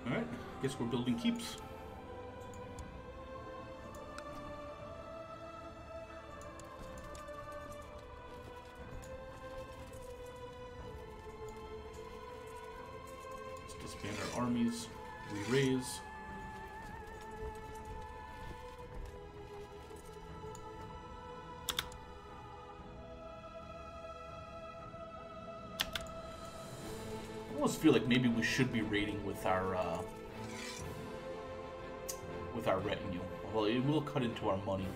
Alright, guess we're building keeps. Let's disband our armies, re-raise. I almost feel like maybe we should be raiding with our retinue. Well, it will cut into our money.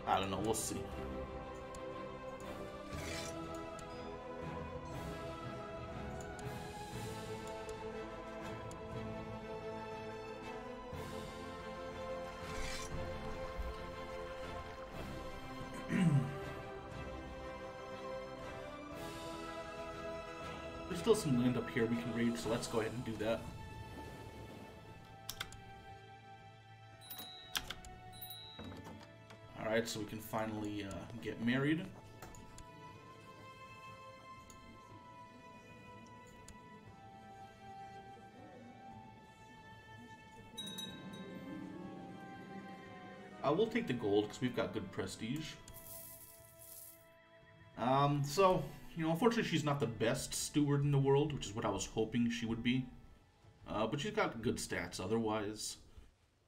I don't know. We'll see. still some land up here we can raid, so let's go ahead and do that. Alright, so we can finally get married. We'll take the gold because we've got good prestige. So, you know, unfortunately she's not the best steward in the world, which is what I was hoping she would be. But she's got good stats otherwise.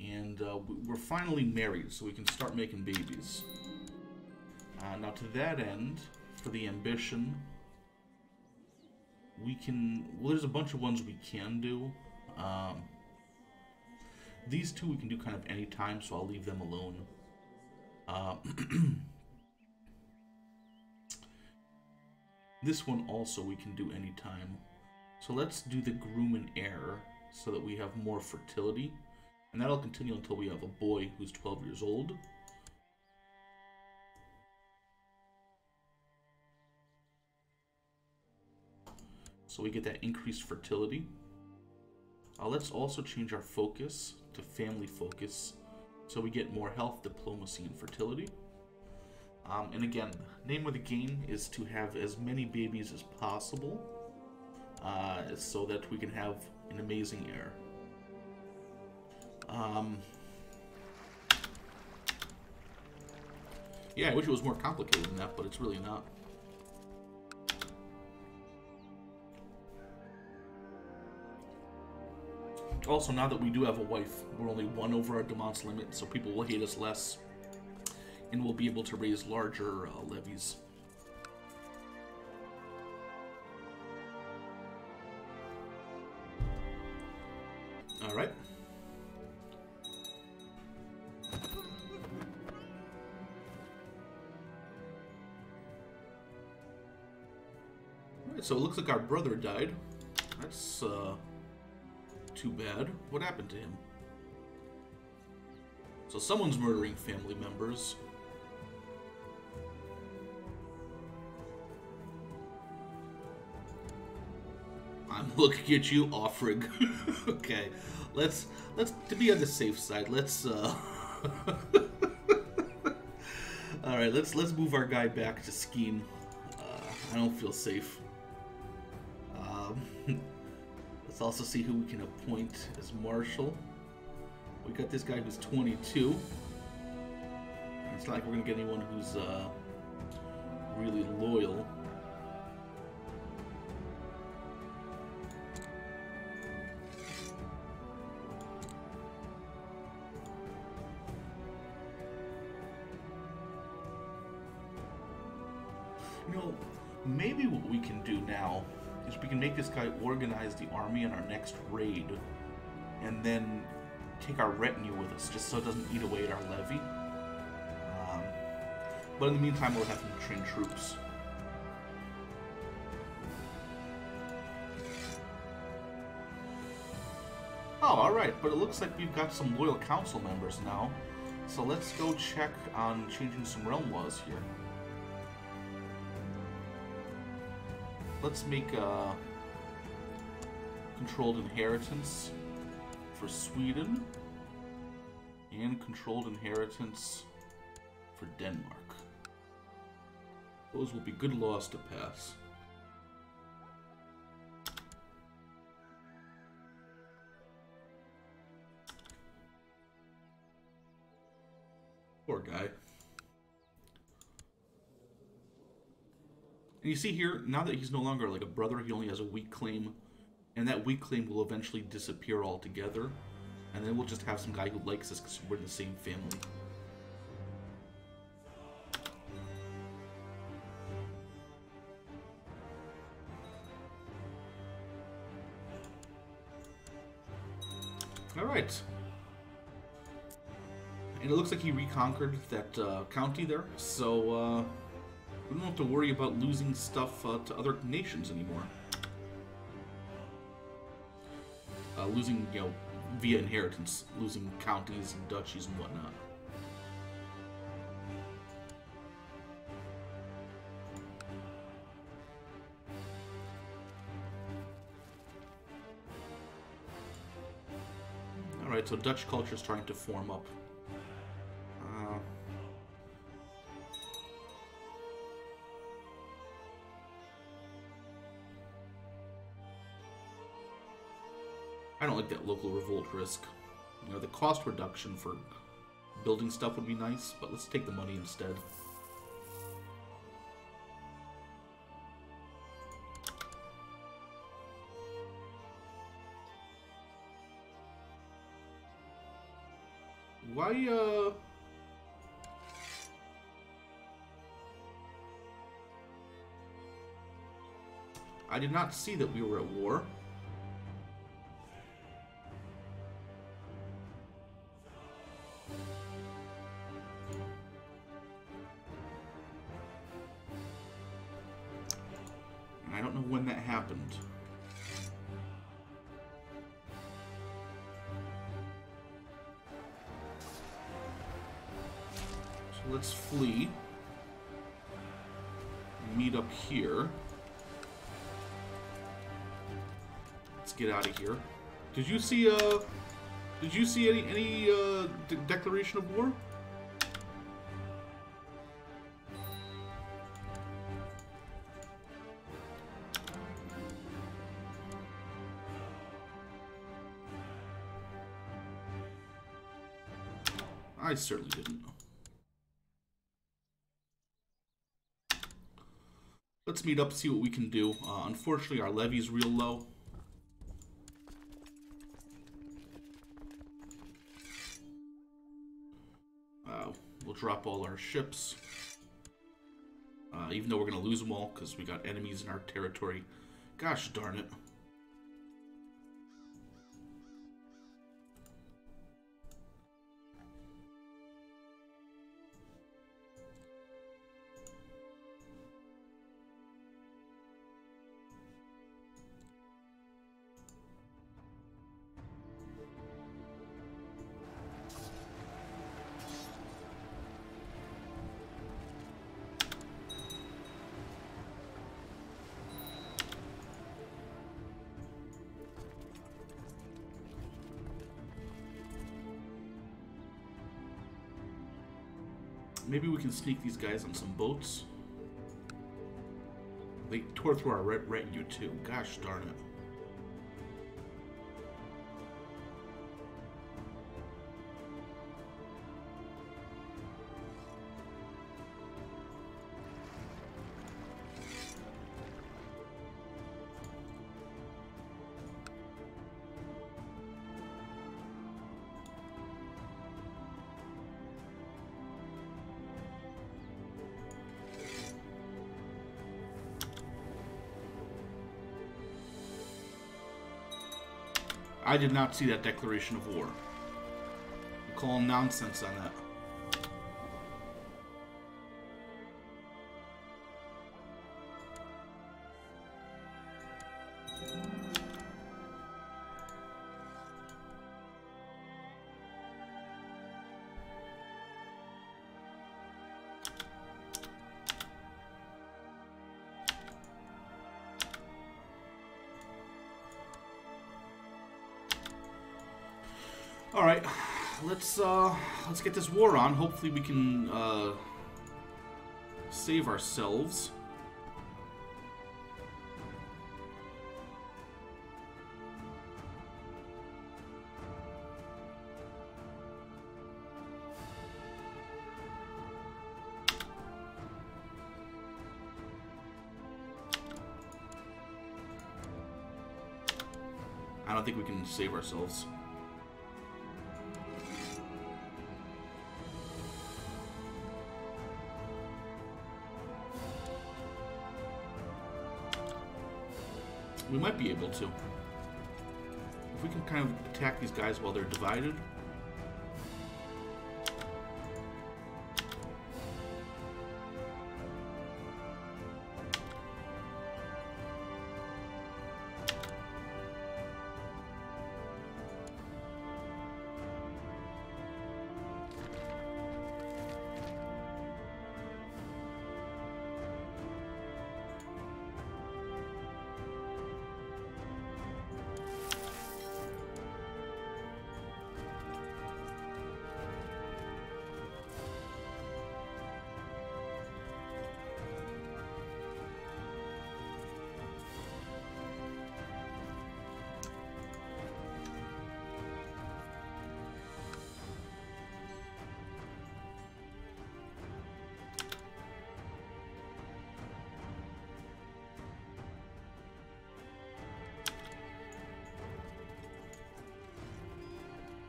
And we're finally married, so we can start making babies. Now to that end, for the ambition, we can... Well, there's a bunch of ones we can do. These two we can do kind of any time, so I'll leave them alone. This one also we can do any time. So let's do the groom and heir so that we have more fertility. And that'll continue until we have a boy who's 12 years old. So we get that increased fertility. Let's also change our focus to family focus, so we get more health, diplomacy, and fertility. And again, name of the game is to have as many babies as possible, so that we can have an amazing heir. Yeah, I wish it was more complicated than that, but it's really not. Also, now that we do have a wife, we're only 1 over our demands limit, so people will hate us less, and we'll be able to raise larger levies. Alright. Alright, so it looks like our brother died. That's, too bad. What happened to him? So someone's murdering family members. I'm looking at you, Offrig. Okay, let's to be on the safe side. Let's all right. Let's move our guy back to Skeen. I don't feel safe. Let's also see who we can appoint as marshal. We got this guy who's 22. It's not like we're gonna get anyone who's really loyal. You know, maybe what we can do now is we can make this guy organize the army in our next raid, and then take our retinue with us, just so it doesn't eat away at our levy. But in the meantime, we'll have him train troops. Oh, alright, but it looks like we've got some loyal council members now. So let's go check on changing some realm laws here. Let's make a controlled inheritance for Sweden and controlled inheritance for Denmark. Those will be good laws to pass. Poor guy. And you see here, now that he's no longer like a brother, he only has a weak claim. And that weak claim will eventually disappear altogether. And then we'll just have some guy who likes us because we're in the same family. Alright. And it looks like he reconquered that county there, so we don't have to worry about losing stuff to other nations anymore. Losing, you know, via inheritance, losing counties and duchies and whatnot. Alright, so Dutch culture is trying to form up. I don't like that local revolt risk. You know, the cost reduction for building stuff would be nice, but let's take the money instead. Why, I did not see that we were at war. And I don't know when that happened. So let's flee. Meet up here. Let's get out of here. Did you see any declaration of war? I certainly didn't. Let's meet up, see what we can do. Unfortunately, our levy's real low. We'll drop all our ships. Even though we're going to lose them all because we got enemies in our territory. Gosh darn it. Maybe we can sneak these guys on some boats. They tore through our retinue too. Gosh darn it. I did not see that declaration of war. I'm calling nonsense on that. All right, let's get this war on. Hopefully we can save ourselves. I don't think we can save ourselves. We might be able to. If we can kind of attack these guys while they're divided.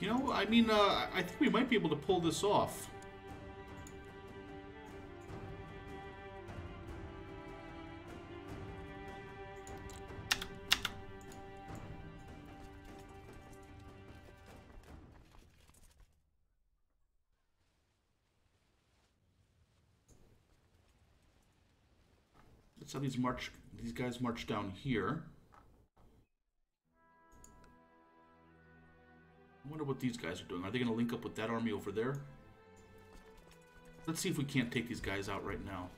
You know, I mean, I think we might be able to pull this off. Let's have these guys march down here. I wonder what these guys are doing. Are they going to link up with that army over there? Let's see if we can't take these guys out right now.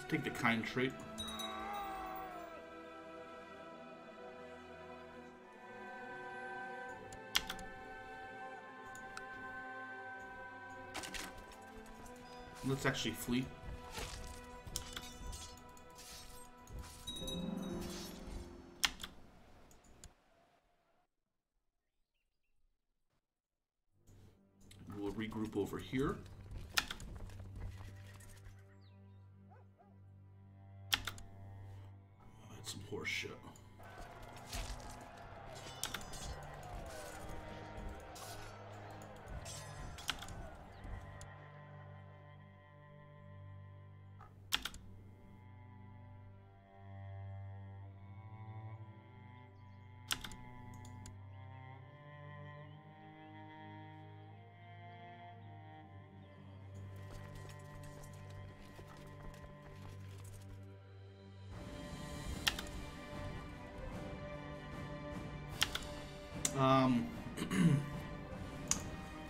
Take the kind trait. Let's actually flee. We'll regroup over here. Some horse shit.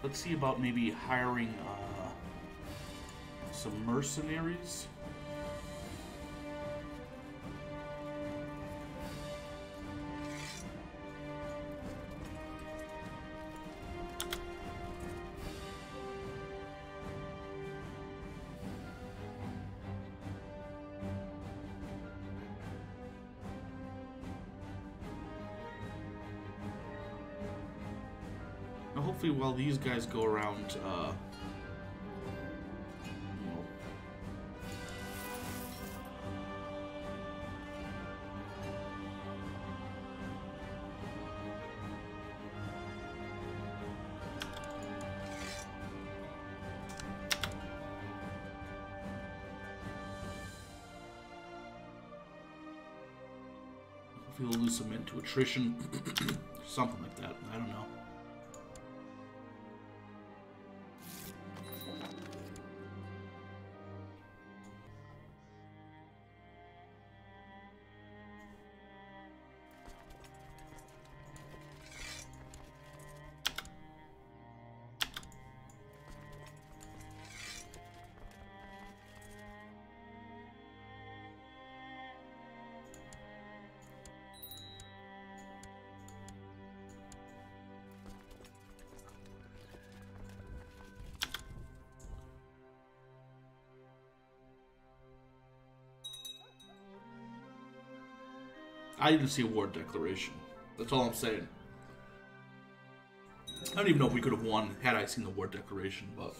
Let's see about maybe hiring some mercenaries. Hopefully while these guys go around, hopefully we'll lose some into attrition, something like that, I don't know. I didn't see a war declaration. That's all I'm saying. I don't even know if we could have won had I seen the war declaration, but...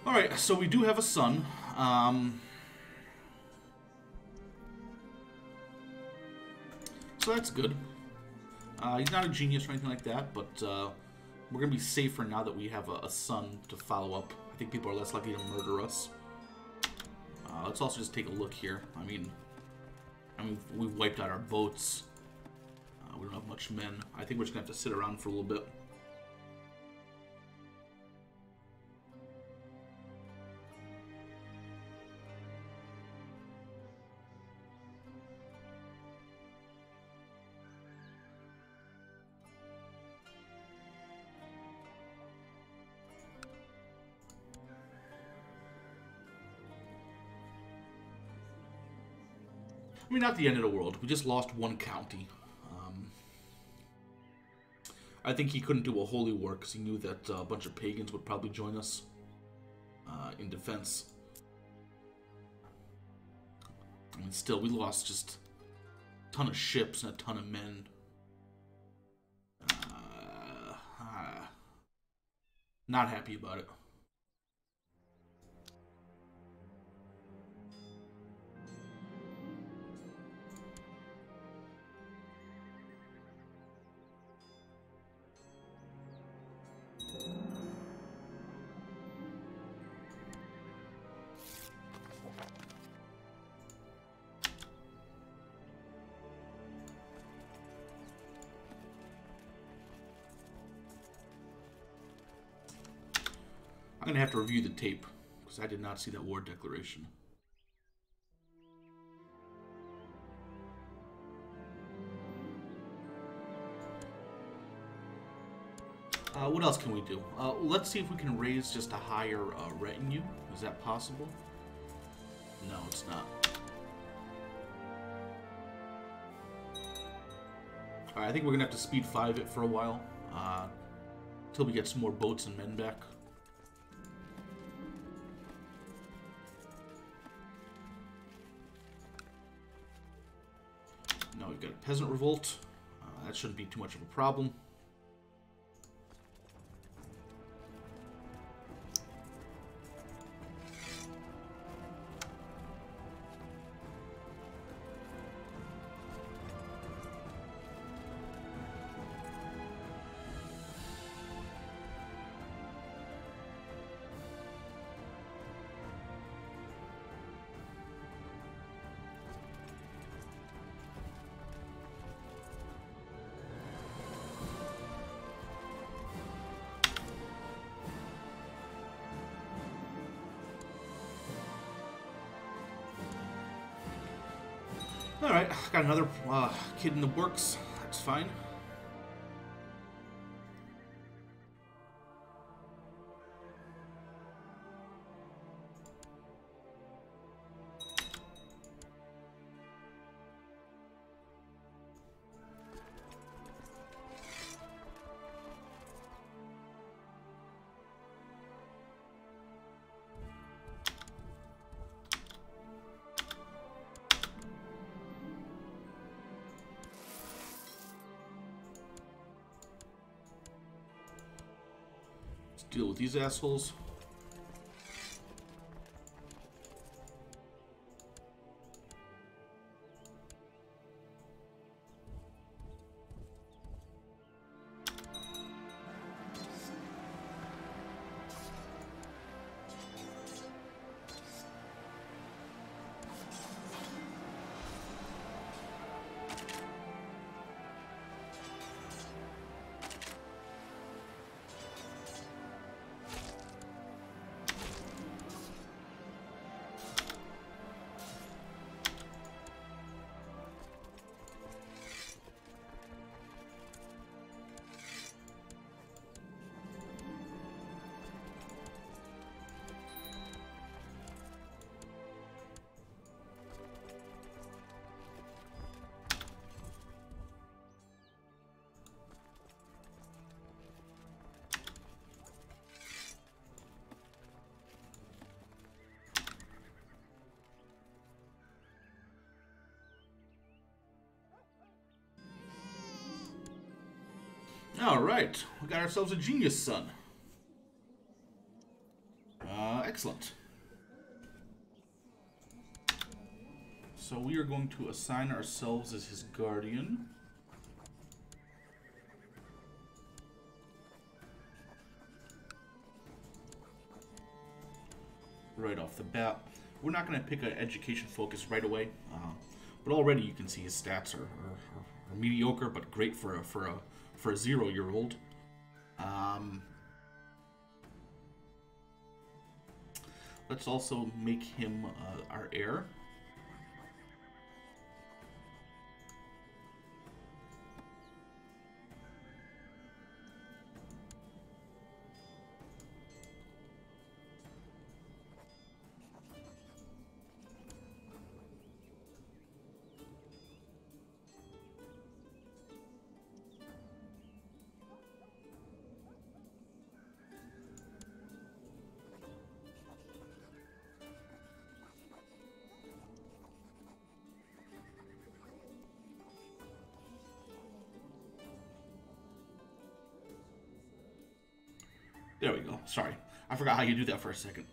Alright, so we do have a son. So that's good. He's not a genius or anything like that, but we're going to be safer now that we have a son to follow up. I think people are less likely to murder us. Let's also just take a look here. I mean, we've wiped out our boats. We don't have much men. I think we're just going to have to sit around for a little bit. I mean, not the end of the world. We just lost one county. I think he couldn't do a holy war because he knew that a bunch of pagans would probably join us in defense. I mean, still, we lost just a ton of ships and a ton of men. Not happy about it. I'm going to have to review the tape, because I did not see that war declaration. What else can we do? Let's see if we can raise just a higher retinue. Is that possible? No, it's not. Alright, I think we're going to have to speed 5 it for a while. Until we get some more boats and men back. Now we've got a peasant revolt. That shouldn't be too much of a problem. Alright, got another kid in the works. That's fine. Deal with these assholes. Alright, we got ourselves a genius son. Excellent. So we are going to assign ourselves as his guardian. Right off the bat. We're not going to pick an education focus right away, but already you can see his stats are mediocre, but great for a 0-year-old. Let's also make him our heir. sorry. I forgot how you do that for a second.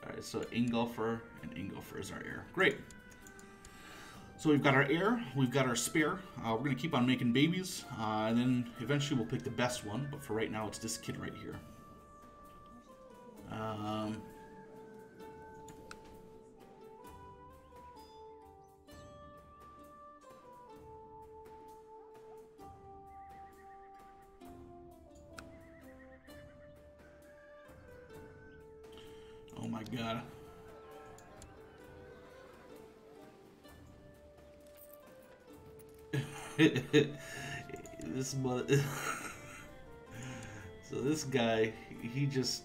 Alright, so Ingolfer and Ingolfer is our heir. Great. So we've got our heir, we've got our spare. We're going to keep on making babies, and then eventually we'll pick the best one, but for right now it's this kid right here. Oh my god. This mother. So this guy, he's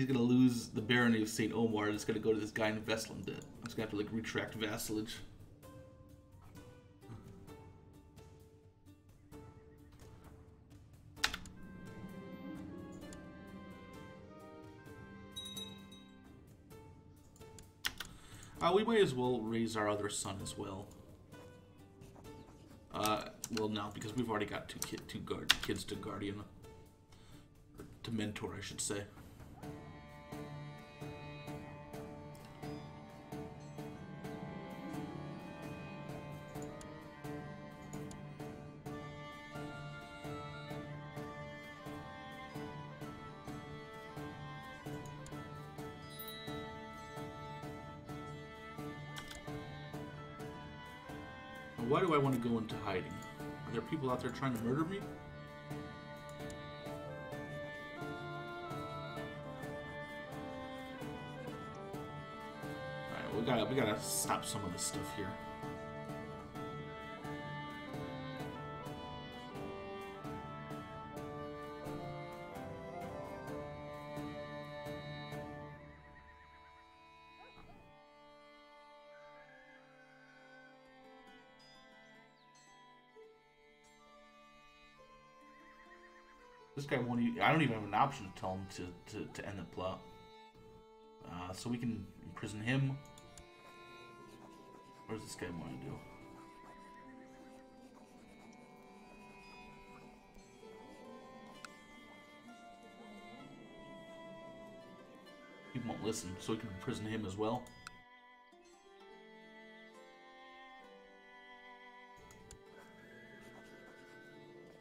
gonna lose the barony of St. Omar and it's gonna go to this guy in Vestland. I'm just gonna have to like retract vassalage. We might as well raise our other son as well. Well, no, because we've already got two kids to guardian, or to mentor, I should say. Why do I want to go into hiding? Are there people out there trying to murder me? Alright, we gotta stop some of this stuff here. This guy won't even, I don't even have an option to tell him to end the plot. So we can imprison him. What does this guy want to do? He won't listen, so we can imprison him as well.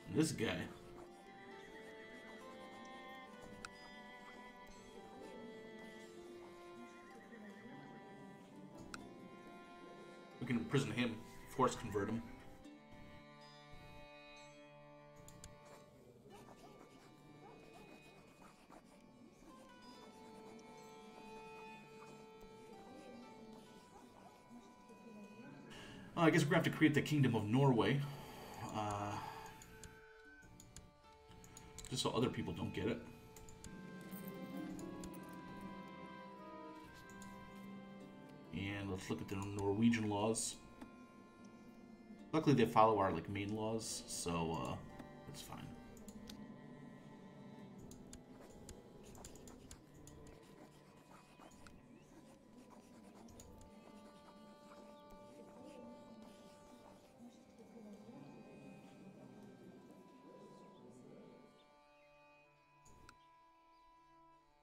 And this guy. We can imprison him, force convert him. I guess we're going to have to create the Kingdom of Norway. Just so other people don't get it. And let's look at the Norwegian laws. Luckily they follow our like main laws, so that's fine.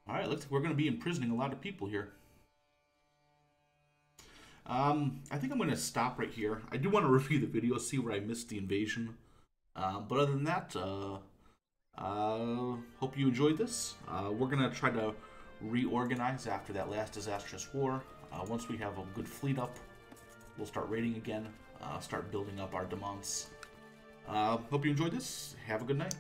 Alright, looks like we're going to be imprisoning a lot of people here. I think I'm going to stop right here. I do want to review the video, see where I missed the invasion. But other than that, hope you enjoyed this. We're going to try to reorganize after that last disastrous war. Once we have a good fleet up, we'll start raiding again, start building up our demands. Hope you enjoyed this. Have a good night.